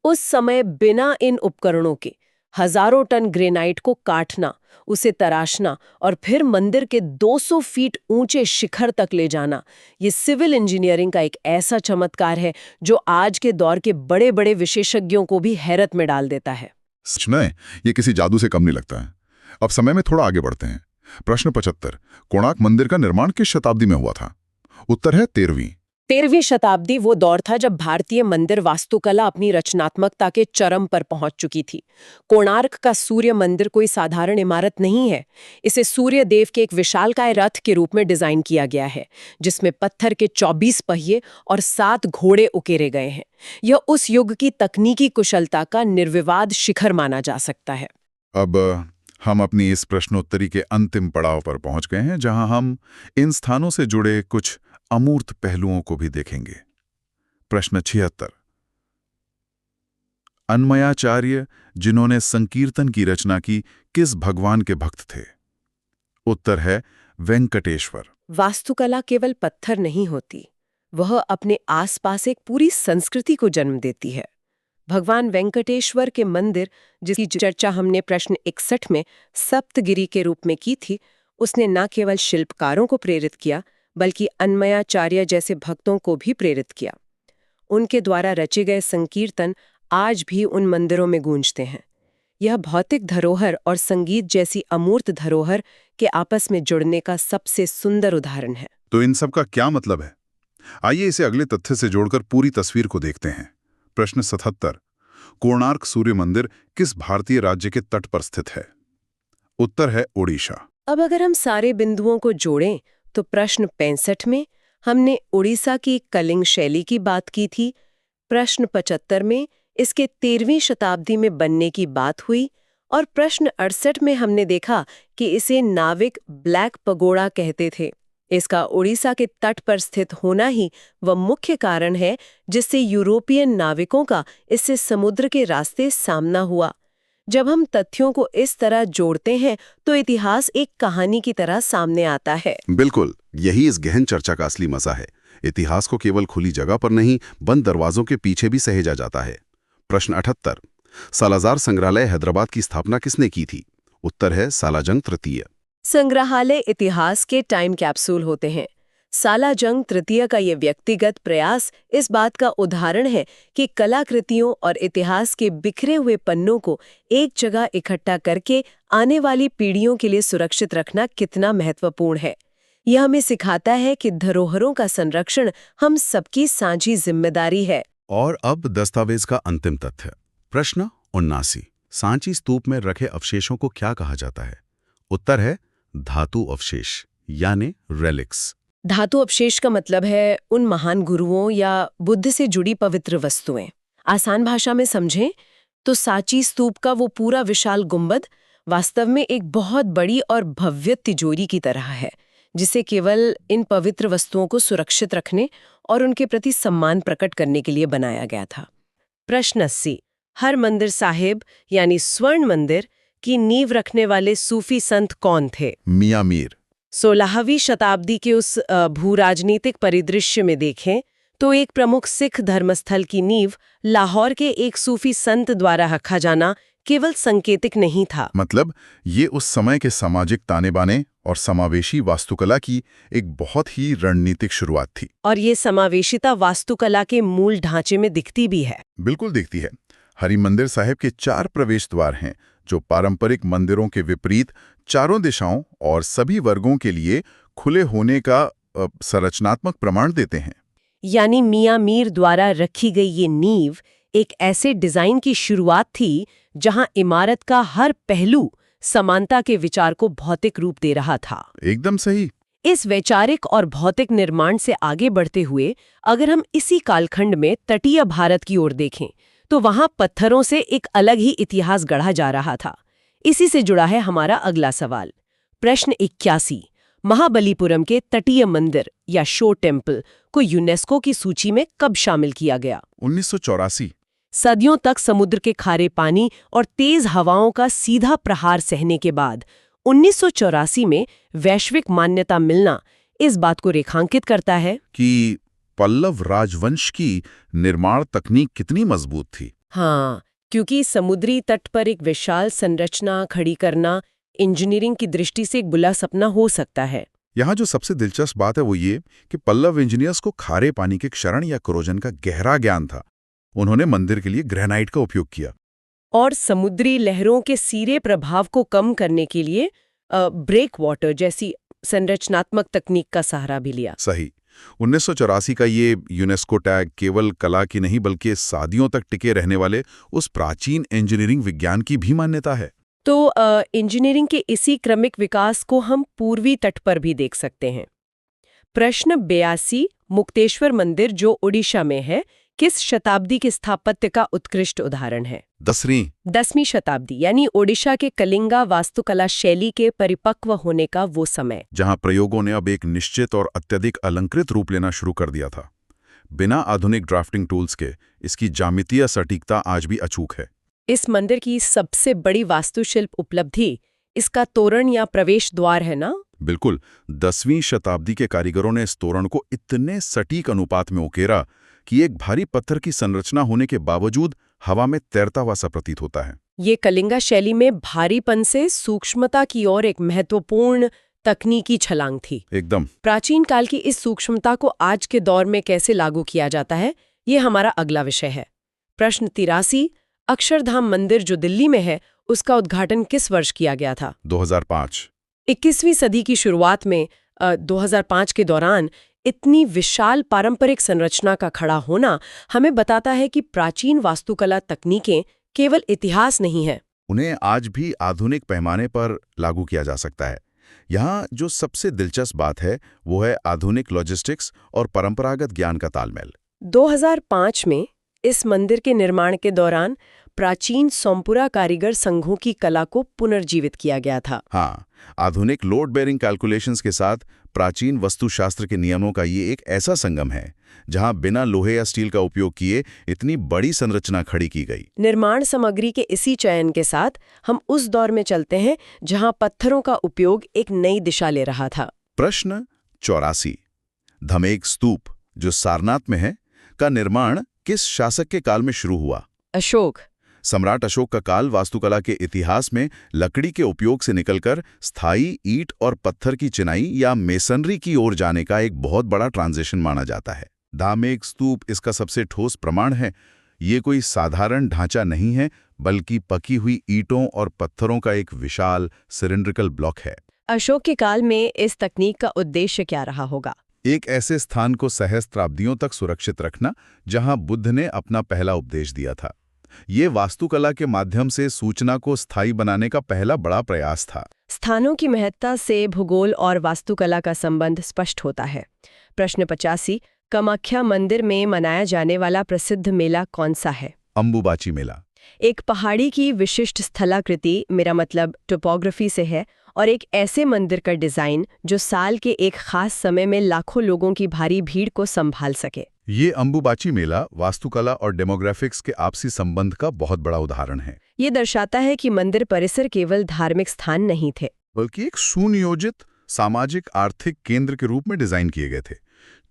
उस समय बिना इन उपकरणों के हजारों टन ग्रेनाइट को काटना, उसे तराशना और फिर मंदिर के 200 फीट ऊंचे शिखर तक ले जाना, ये सिविल इंजीनियरिंग का एक ऐसा चमत्कार है जो आज के दौर के बड़े बड़े विशेषज्ञों को भी हैरत में डाल देता है। सच में ये किसी जादू से कम नहीं लगता है। अब समय में थोड़ा आगे बढ़ते हैं। प्रश्न 75। कोणार्क मंदिर का निर्माण किस शताब्दी में हुआ था? उत्तर है 13वीं शताब्दी वो दौर था जब भारतीय मंदिर वास्तुकला अपनी रचनात्मकता के चरम पर पहुंच चुकी थी। कोणार्क का सूर्य मंदिर कोई साधारण इमारत नहीं है। इसे सूर्य देव के एक विशालकाय रथ के रूप में डिजाइन किया गया है, जिसमें पत्थर के 24 पहिए और 7 घोड़े उकेरे गए हैं। यह उस युग की तकनीकी कुशलता का निर्विवाद शिखर माना जा सकता है। अब हम अपनी इस प्रश्नोत्तरी के अंतिम पड़ाव पर पहुंच गए हैं, जहां हम इन स्थानों से जुड़े कुछ अमूर्त पहलुओं को भी देखेंगे। प्रश्न 76। अन्मयाचार्य, जिन्होंने संकीर्तन की रचना की, किस भगवान के भक्त थे? उत्तर है वेंकटेश्वर। वास्तुकला केवल पत्थर नहीं होती, वह अपने आसपास एक पूरी संस्कृति को जन्म देती है। भगवान वेंकटेश्वर के मंदिर, जिसकी चर्चा हमने प्रश्न 61 में सप्तगिरी के रूप में की थी, उसने न केवल शिल्पकारों को प्रेरित किया, बल्कि अन्मयाचार्य जैसे भक्तों को भी प्रेरित किया। उनके द्वारा रचे गए संकीर्तन आज भी उन मंदिरों में गूंजते हैं। यह भौतिक धरोहर और संगीत जैसी अमूर्त धरोहर के आपस में जुड़ने का सबसे सुंदर उदाहरण है। तो इन सब का क्या मतलब है? आइए इसे अगले तथ्य से जोड़कर पूरी तस्वीर को देखते हैं। प्रश्न 77। कोणार्क सूर्य मंदिर किस भारतीय राज्य के तट पर स्थित है? उत्तर है ओडिशा। अब अगर हम सारे बिंदुओं को जोड़ें तो प्रश्न 65 में हमने उड़ीसा की कलिंग शैली की बात की थी। प्रश्न 75 में इसके 13वीं शताब्दी में बनने की बात हुई और प्रश्न 68 में हमने देखा कि इसे नाविक ब्लैक पगोड़ा कहते थे। इसका उड़ीसा के तट पर स्थित होना ही वह मुख्य कारण है जिससे यूरोपियन नाविकों का इससे समुद्र के रास्ते सामना हुआ। जब हम तथ्यों को इस तरह जोड़ते हैं तो इतिहास एक कहानी की तरह सामने आता है। बिल्कुल, यही इस गहन चर्चा का असली मजा है। इतिहास को केवल खुली जगह पर नहीं, बंद दरवाजों के पीछे भी सहेजा जाता है। प्रश्न 78। सालाजार संग्रहालय हैदराबाद की स्थापना किसने की थी? उत्तर है सालाजंग तृतीय। संग्रहालय इतिहास के टाइम कैप्सूल होते हैं। सालाजंग तृतीय का ये व्यक्तिगत प्रयास इस बात का उदाहरण है कि कलाकृतियों और इतिहास के बिखरे हुए पन्नों को एक जगह इकट्ठा करके आने वाली पीढ़ियों के लिए सुरक्षित रखना कितना महत्वपूर्ण है। यह हमें सिखाता है कि धरोहरों का संरक्षण हम सबकी साझी जिम्मेदारी है। और अब दस्तावेज का अंतिम तथ्य। प्रश्न 79। सांची स्तूप में रखे अवशेषों को क्या कहा जाता है? उत्तर है धातु अवशेष यानी रेलिक्स। धातु अवशेष का मतलब है उन महान गुरुओं या बुद्ध से जुड़ी पवित्र वस्तुएं। आसान भाषा में समझें तो सांची स्तूप का वो पूरा विशाल गुंबद वास्तव में एक बहुत बड़ी और भव्य तिजोरी की तरह है, जिसे केवल इन पवित्र वस्तुओं को सुरक्षित रखने और उनके प्रति सम्मान प्रकट करने के लिए बनाया गया था। प्रश्न 80। हरमंदिर साहिब यानी स्वर्ण मंदिर की नींव रखने वाले सूफी संत कौन थे? मियां मीर। 16वीं शताब्दी के उस भू-राजनीतिक परिदृश्य में देखें तो एक प्रमुख सिख धर्मस्थल की नींव लाहौर के एक सूफी संत द्वारा रखा जाना केवल सांकेतिक नहीं था। मतलब ये उस समय के सामाजिक ताने-बाने और समावेशी वास्तुकला की एक बहुत ही रणनीतिक शुरुआत थी। और ये समावेशिता वास्तुकला के मूल ढांचे में दिखती भी है। बिल्कुल दिखती है। हरिमंदिर साहिब के 4 प्रवेश द्वार हैं, जो पारंपरिक मंदिरों के विपरीत चारों दिशाओं और सभी वर्गों के लिए खुले होने का संरचनात्मक प्रमाण देते हैं। यानी मियां मीर द्वारा रखी गई ये नींव एक ऐसे डिजाइन की शुरुआत थी जहां इमारत का हर पहलू समानता के विचार को भौतिक रूप दे रहा था। एकदम सही। इस वैचारिक और भौतिक निर्माण से आगे बढ़ते हुए अगर हम इसी कालखंड में तटीय भारत की ओर देखें तो वहां पत्थरों से एक अलग ही इतिहास गढ़ा जा रहा था। इसी से जुड़ा है हमारा अगला सवाल। प्रश्न 81। महाबलीपुरम के तटीय मंदिर या शो टेम्पल को यूनेस्को की सूची में कब शामिल किया गया? 1984। सदियों तक समुद्र के खारे पानी और तेज हवाओं का सीधा प्रहार सहने के बाद 1984 में वैश्विक मान्यता मिलना इस बात को रेखांकित करता है कि पल्लव राजवंश की निर्माण तकनीक कितनी मजबूत थी। हाँ, क्योंकि समुद्री तट पर एक विशाल संरचना खड़ी करना इंजीनियरिंग की दृष्टि से एक बुरा सपना हो सकता है। यहाँ जो सबसे दिलचस्प बात है वो ये कि पल्लव इंजीनियर्स को खारे पानी के क्षरण या कोरोजन का गहरा ज्ञान था। उन्होंने मंदिर के लिए ग्रेनाइट का उपयोग किया और समुद्री लहरों के सीरे प्रभाव को कम करने के लिए ब्रेक वाटर जैसी संरचनात्मक तकनीक का सहारा भी लिया। सही। 1984 का ये यूनेस्को टैग केवल कला की नहीं बल्कि सदियों तक टिके रहने वाले उस प्राचीन इंजीनियरिंग विज्ञान की भी मान्यता है। तो इंजीनियरिंग के इसी क्रमिक विकास को हम पूर्वी तट पर भी देख सकते हैं। प्रश्न 82। मुक्तेश्वर मंदिर जो ओडिशा में है किस शताब्दी के स्थापत्य का उत्कृष्ट उदाहरण है? 10वीं शताब्दी यानी ओडिशा के कलिंगा वास्तुकला शैली के परिपक्व होने का वो समय, जहां प्रयोगों ने अब एक निश्चित और अत्यधिक अलंकृत रूप लेना शुरू कर दिया था। बिना आधुनिक ड्राफ्टिंग टूल्स के इसकी ज्यामितीय सटीकता आज भी अचूक है। इस मंदिर की सबसे बड़ी वास्तुशिल्प उपलब्धि इसका तोरण या प्रवेश द्वार है ना? बिल्कुल। 10वीं शताब्दी के कारीगरों ने इस तोरण को इतने सटीक अनुपात में उकेरा कि एक भारी पत्थर की संरचना होने के बावजूद हवा में तैरता हुआ सा प्रतीत होता है। ये कलिंगा शैली में भारीपन से सूक्ष्मता की ओर एक महत्वपूर्ण तकनीकी छलांग थी। एकदम। प्राचीन काल की इस सूक्ष्मता को आज के दौर में कैसे लागू किया जाता है, ये हमारा अगला विषय है। प्रश्न 83। अक्षरधाम मंदिर जो दिल्ली में है उसका उद्घाटन किस वर्ष किया गया था? 2005। 21वीं सदी की शुरुआत में 2005 के दौरान इतनी विशाल पारंपरिक संरचना का खड़ा होना हमें बताता है कि प्राचीन वास्तुकला तकनीकें केवल इतिहास नहीं है, उन्हें आज भी आधुनिक पैमाने पर लागू किया जा सकता है। यहाँ जो सबसे दिलचस्प बात है वो है आधुनिक लॉजिस्टिक्स और परंपरागत ज्ञान का तालमेल। 2005 में इस मंदिर के निर्माण के दौरान प्राचीन सोमपुरा कारीगर संघों की कला को पुनर्जीवित किया गया था। हाँ, आधुनिक लोड बेरिंग कैलकुलेशंस के साथ प्राचीन वस्तुशास्त्र के नियमों का ये एक ऐसा संगम है जहां बिना लोहे या स्टील का उपयोग किए इतनी बड़ी संरचना खड़ी की गई। निर्माण सामग्री के इसी चयन के साथ हम उस दौर में चलते हैं जहां पत्थरों का उपयोग एक नई दिशा ले रहा था। प्रश्न 84। धमेक स्तूप जो सारनाथ में है का निर्माण किस शासक के काल में शुरू हुआ? अशोक। सम्राट अशोक का काल वास्तुकला के इतिहास में लकड़ी के उपयोग से निकलकर स्थायी ईंट और पत्थर की चिनाई या मेसनरी की ओर जाने का एक बहुत बड़ा ट्रांजिशन माना जाता है। धामेक स्तूप इसका सबसे ठोस प्रमाण है। ये कोई साधारण ढांचा नहीं है बल्कि पकी हुई ईंटों और पत्थरों का एक विशाल सिलिंड्रिकल ब्लॉक है। अशोक के काल में इस तकनीक का उद्देश्य क्या रहा होगा? एक ऐसे स्थान को सहस्त्राब्दियों तक सुरक्षित रखना जहां बुद्ध ने अपना पहला उपदेश दिया था। ये वास्तुकला के माध्यम से सूचना को स्थायी बनाने का पहला बड़ा प्रयास था। स्थानों की महत्ता से भूगोल और वास्तुकला का संबंध स्पष्ट होता है। प्रश्न 85, कामाख्या मंदिर में मनाया जाने वाला प्रसिद्ध मेला कौन सा है? अंबुबाची मेला। एक पहाड़ी की विशिष्ट स्थलाकृति, मेरा मतलब टोपोग्राफी से है, और एक ऐसे मंदिर का डिजाइन जो साल के एक खास समय में लाखों लोगों की भारी भीड़ को संभाल सके। ये अंबुबाची मेला वास्तुकला और डेमोग्राफिक्स के आपसी संबंध का बहुत बड़ा उदाहरण है। ये दर्शाता है कि मंदिर परिसर केवल धार्मिक स्थान नहीं थे, बल्कि एक सुनियोजित सामाजिक आर्थिक केंद्र के रूप में डिजाइन किए गए थे।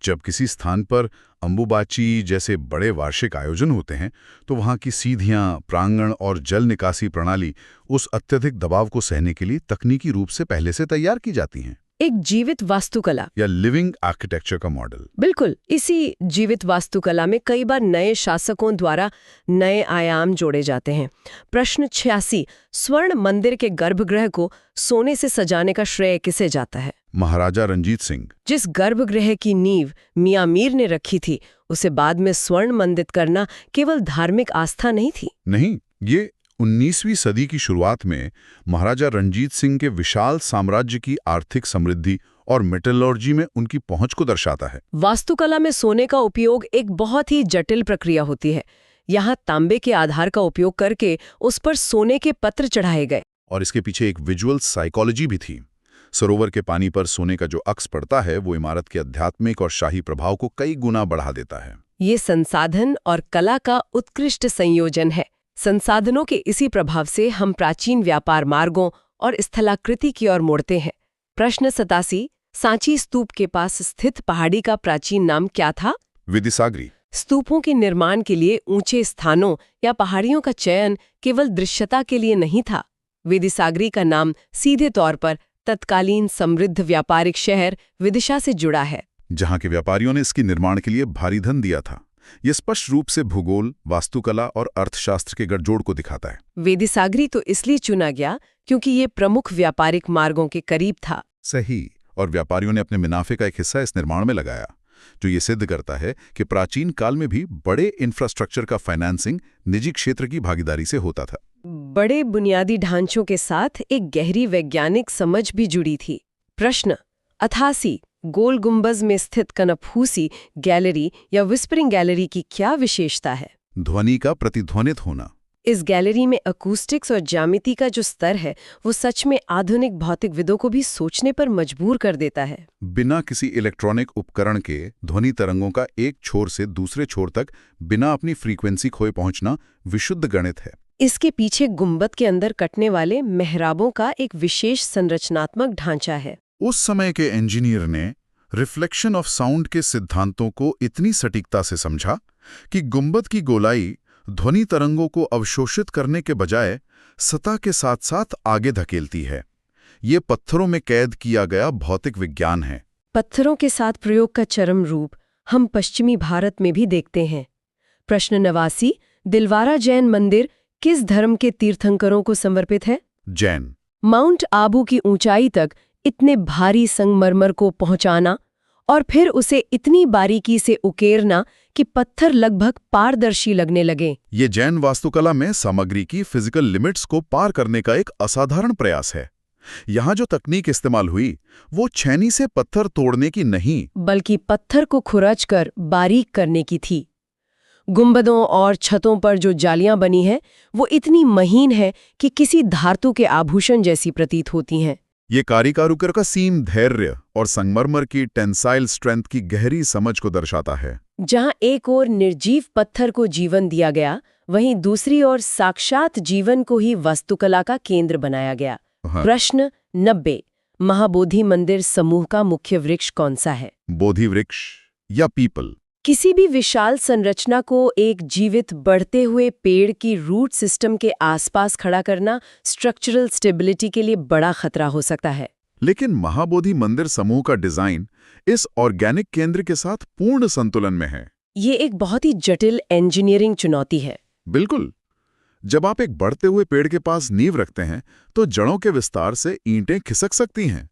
जब किसी स्थान पर अंबुबाची जैसे बड़े वार्षिक आयोजन होते हैं तो वहां की सीढ़ियां, प्रांगण और जल निकासी प्रणाली उस अत्यधिक दबाव को सहने के लिए तकनीकी रूप से पहले से तैयार की जाती हैं। एक जीवित वास्तुकला या लिविंग आर्किटेक्चर का मॉडल। बिल्कुल। इसी जीवित वास्तुकला में कई बार नए शासकों द्वारा नए आयाम जोड़े जाते हैं। प्रश्न 86, स्वर्ण मंदिर के गर्भगृह को सोने से सजाने का श्रेय किसे जाता है? महाराजा रणजीत सिंह। जिस गर्भगृह की नींव मियां मीर ने रखी थी, उसे बाद में स्वर्ण मंडित करना केवल धार्मिक आस्था नहीं थी। नहीं, ये 19वीं सदी की शुरुआत में महाराजा रणजीत सिंह के विशाल साम्राज्य की आर्थिक समृद्धि और मेटलर्जी में उनकी पहुंच को दर्शाता है। वास्तुकला में सोने का उपयोग एक बहुत ही जटिल प्रक्रिया होती है। यहाँ तांबे के आधार का उपयोग करके उस पर सोने के पत्र चढ़ाए गए। और इसके पीछे एक विजुअल साइकोलॉजी भी थी। सरोवर के पानी पर सोने का जो अक्स पड़ता है वो इमारत के आध्यात्मिक और शाही प्रभाव को कई गुना बढ़ा देता है। ये संसाधन और कला का उत्कृष्ट संयोजन है। संसाधनों के इसी प्रभाव से हम प्राचीन व्यापार मार्गों और स्थलाकृति की ओर मुड़ते हैं। प्रश्न 87, सांची स्तूप के पास स्थित पहाड़ी का प्राचीन नाम क्या था? विदिसागरी। स्तूपों के निर्माण के लिए ऊंचे स्थानों या पहाड़ियों का चयन केवल दृश्यता के लिए नहीं था। विदिसागरी का नाम सीधे तौर पर तत्कालीन समृद्ध व्यापारिक शहर विदिशा से जुड़ा है, जहां के व्यापारियों ने इसके निर्माण के लिए भारी धन दिया था। यह स्पष्ट रूप से भूगोल, वास्तुकला और अर्थशास्त्र के गठजोड़ को दिखाता है। वेदिसागरी तो इसलिए चुना गया क्योंकि ये प्रमुख व्यापारिक मार्गों के करीब था। सही, और व्यापारियों ने अपने मुनाफे का एक हिस्सा इस निर्माण में लगाया, जो ये सिद्ध करता है कि प्राचीन काल में भी बड़े इंफ्रास्ट्रक्चर का फाइनेंसिंग निजी क्षेत्र की भागीदारी से होता था। बड़े बुनियादी ढांचों के साथ एक गहरी वैज्ञानिक समझ भी जुड़ी थी। प्रश्न 88, गोल गुंबज में स्थित कनफूसी गैलरी या विस्परिंग गैलरी की क्या विशेषता है? ध्वनि का प्रतिध्वनित होना। इस गैलरी में अकूस्टिक्स और ज्यामिति का जो स्तर है वो सच में आधुनिक भौतिकविदों को भी सोचने पर मजबूर कर देता है। बिना किसी इलेक्ट्रॉनिक उपकरण के ध्वनि तरंगों का एक छोर से दूसरे छोर तक बिना अपनी फ्रीक्वेंसी खोए पहुंचना विशुद्ध गणित है। इसके पीछे गुंबद के अंदर कटने वाले मेहराबों का एक विशेष संरचनात्मक ढांचा है। उस समय के इंजीनियर ने रिफ्लेक्शन ऑफ साउंड के सिद्धांतों को इतनी सटीकता से समझा कि गुंबद की गोलाई ध्वनि तरंगों को अवशोषित करने के बजाय सतह के साथ साथ आगे धकेलती है। ये पत्थरों में कैद किया गया भौतिक विज्ञान है। पत्थरों के साथ प्रयोग का चरम रूप हम पश्चिमी भारत में भी देखते हैं। प्रश्न 89, दिलवारा जैन मंदिर किस धर्म के तीर्थंकरों को समर्पित है? जैन। माउंट आबू की ऊंचाई तक इतने भारी संगमरमर को पहुंचाना और फिर उसे इतनी बारीकी से उकेरना कि पत्थर लगभग पारदर्शी लगने लगे। ये जैन वास्तुकला में सामग्री की फिजिकल लिमिट्स को पार करने का एक असाधारण प्रयास है। यहाँ जो तकनीक इस्तेमाल हुई वो छेनी से पत्थर तोड़ने की नहीं, बल्कि पत्थर को खुरचकर बारीक करने की थी। गुंबदों और छतों पर जो जालियां बनी हैं वो इतनी महीन है कि किसी धातु के आभूषण जैसी प्रतीत होती हैं। ये कारीगर का सीम धैर्य और संगमरमर की टेंसाइल स्ट्रेंथ की गहरी समझ को दर्शाता है। जहां एक ओर निर्जीव पत्थर को जीवन दिया गया, वहीं दूसरी ओर साक्षात जीवन को ही वास्तुकला का केंद्र बनाया गया। हाँ। प्रश्न 90, महाबोधि मंदिर समूह का मुख्य वृक्ष कौन सा है? बोधि वृक्ष या पीपल। किसी भी विशाल संरचना को एक जीवित बढ़ते हुए पेड़ की रूट सिस्टम के आसपास खड़ा करना स्ट्रक्चरल स्टेबिलिटी के लिए बड़ा खतरा हो सकता है। लेकिन महाबोधि मंदिर समूह का डिजाइन इस ऑर्गेनिक केंद्र के साथ पूर्ण संतुलन में है। ये एक बहुत ही जटिल इंजीनियरिंग चुनौती है। बिल्कुल। जब आप एक बढ़ते हुए पेड़ के पास नींव रखते हैं तो जड़ों के विस्तार से ईंटें खिसक सकती हैं,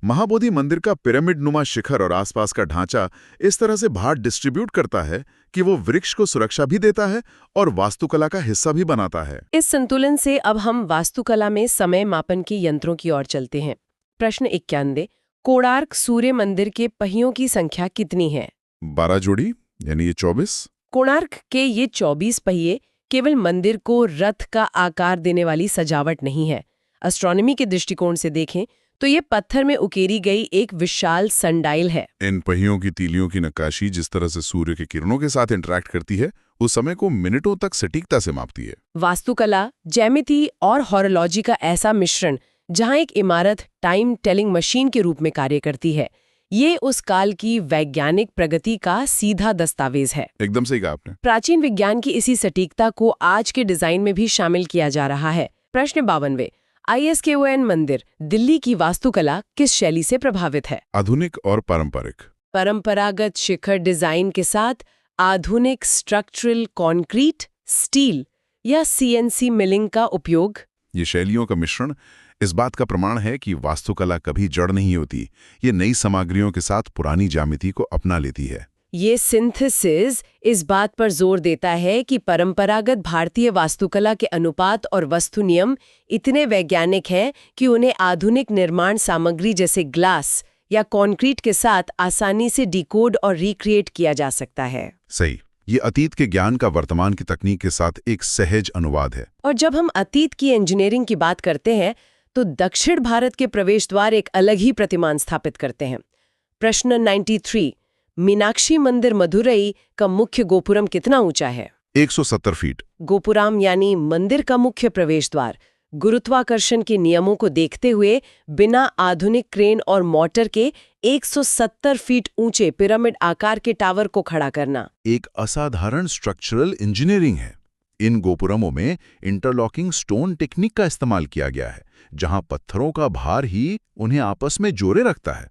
महाबोधि मंदिर का पिरामिड नुमा शिखर और आसपास का ढांचा इस तरह से भार डिस्ट्रीब्यूट करता है कि वो वृक्ष को सुरक्षा भी देता है और वास्तुकला का हिस्सा भी बनाता है। इस संतुलन से अब हम वास्तुकला में समय मापन के यंत्रों की ओर चलते हैं। प्रश्न 91, कोणार्क सूर्य मंदिर के पहियों की संख्या कितनी है? 12 जोड़ी, यानी ये 24। कोणार्क के ये 24 पहिए केवल मंदिर को रथ का आकार देने वाली सजावट नहीं है। एस्ट्रोनॉमी के दृष्टिकोण से देखें तो ये पत्थर में उकेरी गई एक विशाल सनडाइल है। इन पहियों की तीलियों की नक्काशी जिस तरह से सूर्य के किरणों के साथ इंटरैक्ट करती है, उस समय को मिनटों तक सटीकता से मापती है। वास्तुकला, ज्यामिति और हॉरोलॉजी का ऐसा मिश्रण जहां एक इमारत टाइम टेलिंग मशीन के रूप में कार्य करती है, ये उस काल की वैज्ञानिक प्रगति का सीधा दस्तावेज है। एकदम सही कहा आपने। प्राचीन विज्ञान की इसी सटीकता को आज के डिजाइन में भी शामिल किया जा रहा है। प्रश्न 52, ISKON मंदिर दिल्ली की वास्तुकला किस शैली से प्रभावित है? आधुनिक और पारंपरिक। परंपरागत शिखर डिजाइन के साथ आधुनिक स्ट्रक्चरल कंक्रीट, स्टील या CNC मिलिंग का उपयोग। ये शैलियों का मिश्रण इस बात का प्रमाण है कि वास्तुकला कभी जड़ नहीं होती, ये नई सामग्रियों के साथ पुरानी ज्यामिति को अपना लेती है। ये सिंथेसिस इस बात पर जोर देता है कि परंपरागत भारतीय वास्तुकला के अनुपात और वस्तु नियम इतने वैज्ञानिक हैं कि उन्हें आधुनिक निर्माण सामग्री जैसे ग्लास या कंक्रीट के साथ आसानी से डिकोड और रिक्रिएट किया जा सकता है। सही, ये अतीत के ज्ञान का वर्तमान की तकनीक के साथ एक सहज अनुवाद है। और जब हम अतीत की इंजीनियरिंग की बात करते हैं तो दक्षिण भारत के प्रवेश द्वार एक अलग ही प्रतिमान स्थापित करते हैं। प्रश्न 93, मीनाक्षी मंदिर मदुरई का मुख्य गोपुरम कितना ऊंचा है? 170 फीट। गोपुरम यानी मंदिर का मुख्य प्रवेश द्वार गुरुत्वाकर्षण के नियमों को देखते हुए बिना आधुनिक क्रेन और मोटर के 170 फीट ऊंचे पिरामिड आकार के टावर को खड़ा करना एक असाधारण स्ट्रक्चरल इंजीनियरिंग है। इन गोपुरमों में इंटरलॉकिंग स्टोन टेक्निक का इस्तेमाल किया गया है, जहां पत्थरों का भार ही उन्हें आपस में जोड़े रखता है।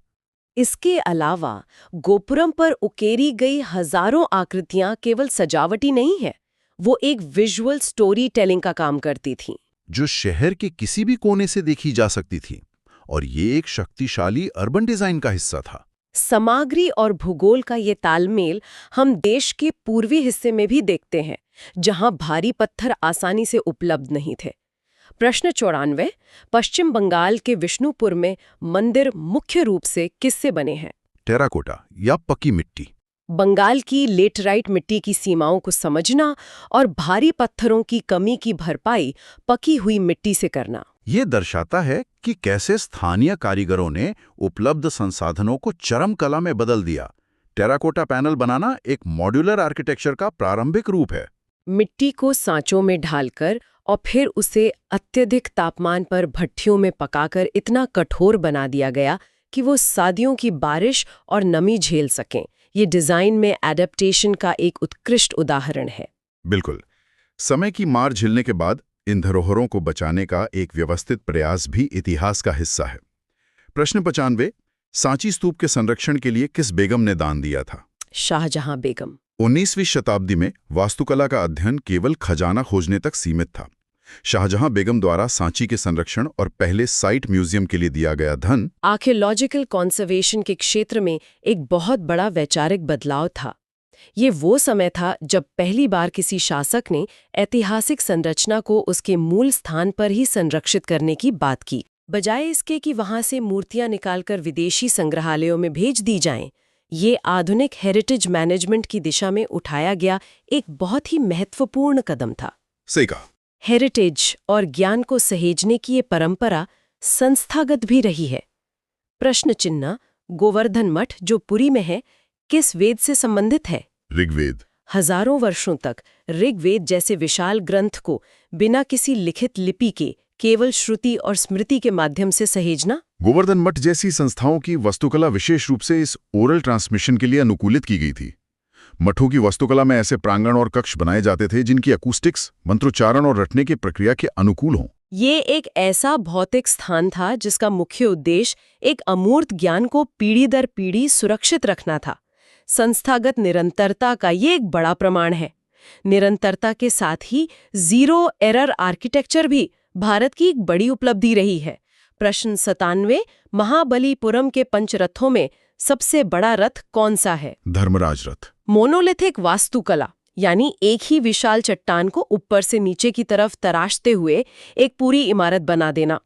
इसके अलावा गोपुरम पर उकेरी गई हजारों आकृतियां केवल सजावटी नहीं है, वो एक विजुअल स्टोरी टेलिंग का काम करती थीं, जो शहर के किसी भी कोने से देखी जा सकती थी, और ये एक शक्तिशाली अर्बन डिजाइन का हिस्सा था। सामग्री और भूगोल का ये तालमेल हम देश के पूर्वी हिस्से में भी देखते हैं, जहां भारी पत्थर आसानी से उपलब्ध नहीं थे। प्रश्न 94, पश्चिम बंगाल के विष्णुपुर में मंदिर मुख्य रूप से किससे बने हैं? टेराकोटा या पक्की मिट्टी। बंगाल की लेटराइट मिट्टी की सीमाओं को समझना और भारी पत्थरों की कमी की भरपाई पकी हुई मिट्टी से करना, ये दर्शाता है कि कैसे स्थानीय कारीगरों ने उपलब्ध संसाधनों को चरम कला में बदल दिया। टेराकोटा पैनल बनाना एक मॉड्यूलर आर्किटेक्चर का प्रारंभिक रूप है। मिट्टी को सांचों में ढालकर और फिर उसे अत्यधिक तापमान पर भट्ठियों में पकाकर इतना कठोर बना दिया गया कि वो सर्दियों की बारिश और नमी झेल सकें। ये डिजाइन में एडेप्टेशन का एक उत्कृष्ट उदाहरण है। बिल्कुल। समय की मार झेलने के बाद इन धरोहरों को बचाने का एक व्यवस्थित प्रयास भी इतिहास का हिस्सा है। प्रश्न 95, सांची स्तूप के संरक्षण के लिए किस बेगम ने दान दिया था? शाहजहां बेगम। 19वीं शताब्दी में वास्तुकला का अध्ययन केवल खजाना खोजने तक सीमित था। शाहजहां बेगम द्वारा सांची के संरक्षण और पहले साइट म्यूजियम के लिए दिया गया धन आर्कियोलॉजिकल कॉन्जर्वेशन के क्षेत्र में एक बहुत बड़ा वैचारिक बदलाव था। ये वो समय था जब पहली बार किसी शासक ने ऐतिहासिक संरचना को उसके मूल स्थान पर ही संरक्षित करने की बात की, बजाय इसके कि वहां से मूर्तियां निकालकर विदेशी संग्रहालयों में भेज दी जाएं। ये आधुनिक हेरिटेज मैनेजमेंट की दिशा में उठाया गया एक बहुत ही महत्वपूर्ण कदम था। सही कहा। हेरिटेज और ज्ञान को सहेजने की ये परंपरा संस्थागत भी रही है। प्रश्न चिन्ह, गोवर्धन मठ जो पुरी में है, किस वेद से संबंधित है? ऋग्वेद। हजारों वर्षों तक ऋग्वेद जैसे विशाल ग्रंथ को बिना किसी लिखित लिपि के केवल श्रुति और स्मृति के माध्यम से सहेजना? गोवर्धन मठ जैसी संस्थाओं की वास्तुकला विशेष रूप से इस ओरल ट्रांसमिशन के लिए अनुकूलित की गई थी। मठों की वास्तुकला में ऐसे प्रांगण और कक्ष बनाए जाते थे जिनकी अकूस्टिक्स, मंत्रोच्चारण और रटने की प्रक्रिया के अनुकूल हों। ये एक ऐसा भौतिक स्थान था जिसका मुख्य उद्देश्य एक अमूर्त ज्ञान को पीढ़ी दर पीढ़ी सुरक्षित रखना था। संस्थागत निरंतरता का ये एक बड़ा प्रमाण है। निरंतरता के साथ ही जीरो एरर आर्किटेक्चर भी भारत की एक बड़ी उपलब्धि रही है। प्रश्न 97, महाबलीपुरम के पंचरथों में सबसे बड़ा रथ कौन सा है? धर्मराज रथ। मोनोलिथिक वास्तुकला यानी एक ही विशाल चट्टान को ऊपर से नीचे की तरफ तराशते हुए एक पूरी इमारत बना देना।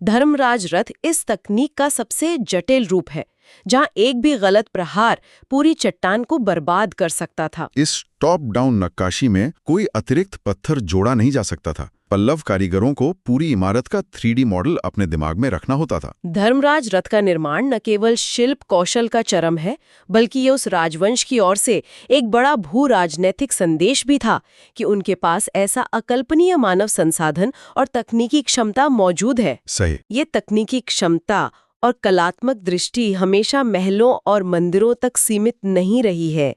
धर्मराज रथ इस तकनीक का सबसे जटिल रूप है, जहां एक भी गलत प्रहार पूरी चट्टान को बर्बाद कर सकता था। इस टॉप डाउन नक्काशी में कोई अतिरिक्त पत्थर जोड़ा नहीं जा सकता था। पल्लव कारीगरों को पूरी इमारत का 3D मॉडल अपने दिमाग में रखना होता था। धर्मराज रथ का निर्माण न केवल शिल्प कौशल का चरम है, बल्कि ये उस राजवंश की ओर से एक बड़ा भू राजनैतिक संदेश भी था कि उनके पास ऐसा अकल्पनीय मानव संसाधन और तकनीकी क्षमता मौजूद है। सही। ये तकनीकी क्षमता और कलात्मक दृष्टि हमेशा महलों और मंदिरों तक सीमित नहीं रही है।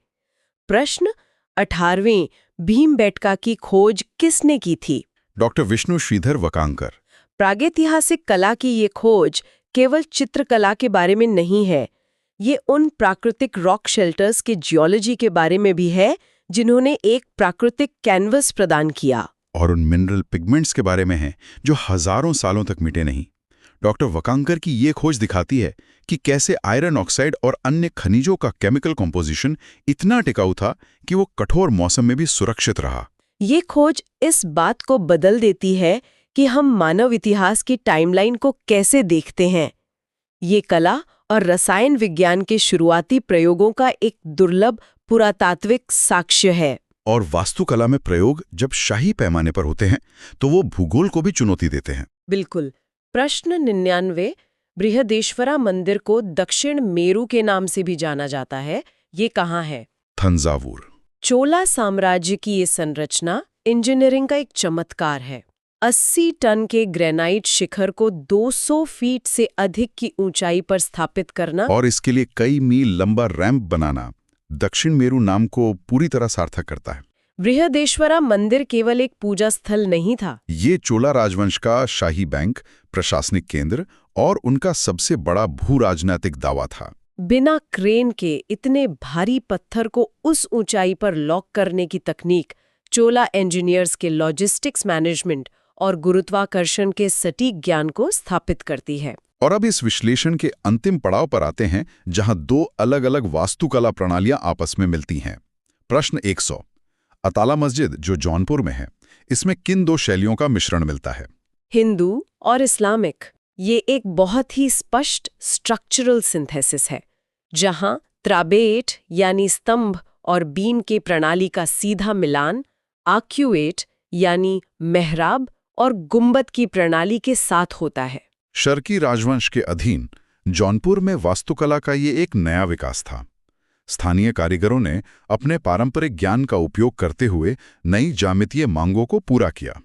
प्रश्न 18वें, भीमबेटका की खोज किसने की थी? डॉक्टर विष्णु श्रीधर वकांकर। प्रागैतिहासिक कला की ये खोज केवल चित्रकला के बारे में नहीं है, ये उन प्राकृतिक रॉक शेल्टर्स के जियोलॉजी के बारे में भी है जिन्होंने एक प्राकृतिक कैनवस प्रदान किया। और उन मिनरल पिगमेंट्स के बारे में है जो हजारों सालों तक मिटे नहीं। डॉक्टर वकांकर की ये खोज दिखाती है कि कैसे आयरन ऑक्साइड और अन्य खनिजों का केमिकल कॉम्पोजिशन इतना टिकाऊ था कि वो कठोर मौसम में भी सुरक्षित रहा। ये खोज इस बात को बदल देती है कि हम मानव इतिहास की टाइमलाइन को कैसे देखते हैं। ये कला और रसायन विज्ञान के शुरुआती प्रयोगों का एक दुर्लभ पुरातात्विक साक्ष्य है। और वास्तुकला में प्रयोग जब शाही पैमाने पर होते हैं तो वो भूगोल को भी चुनौती देते हैं। बिल्कुल। प्रश्न 99, बृहदेश्वरा मंदिर को दक्षिण मेरू के नाम से भी जाना जाता है, ये कहाँ है? थंजावुर। चोला साम्राज्य की ये संरचना इंजीनियरिंग का एक चमत्कार है। 80 टन के ग्रेनाइट शिखर को 200 फीट से अधिक की ऊंचाई पर स्थापित करना और इसके लिए कई मील लंबा रैंप बनाना दक्षिण मेरू नाम को पूरी तरह सार्थक करता है। बृहदेश्वरा मंदिर केवल एक पूजा स्थल नहीं था, ये चोला राजवंश का शाही बैंक, प्रशासनिक केंद्र और उनका सबसे बड़ा भू राजनीतिक दावा था। बिना क्रेन के इतने भारी पत्थर को उस ऊंचाई पर लॉक करने की तकनीक चोला इंजीनियर्स के लॉजिस्टिक्स मैनेजमेंट और गुरुत्वाकर्षण के सटीक ज्ञान को स्थापित करती है। और अब इस विश्लेषण के अंतिम पड़ाव पर आते हैं, जहां दो अलग-अलग वास्तुकला प्रणालियां आपस में मिलती हैं। प्रश्न 100, अताला मस्जिद जो जौनपुर में है, इसमें किन दो शैलियों का मिश्रण मिलता है? हिंदू और इस्लामिक। ये एक बहुत ही स्पष्ट स्ट्रक्चरल सिंथेसिस है, जहां त्राबेट यानी स्तंभ और बीम के प्रणाली का सीधा मिलान आक्यूएट यानी मेहराब और गुंबद की प्रणाली के साथ होता है। शर्की राजवंश के अधीन जौनपुर में वास्तुकला का ये एक नया विकास था। स्थानीय कारीगरों ने अपने पारंपरिक ज्ञान का उपयोग करते हुए नई ज्यामितीय मांगों को पूरा किया।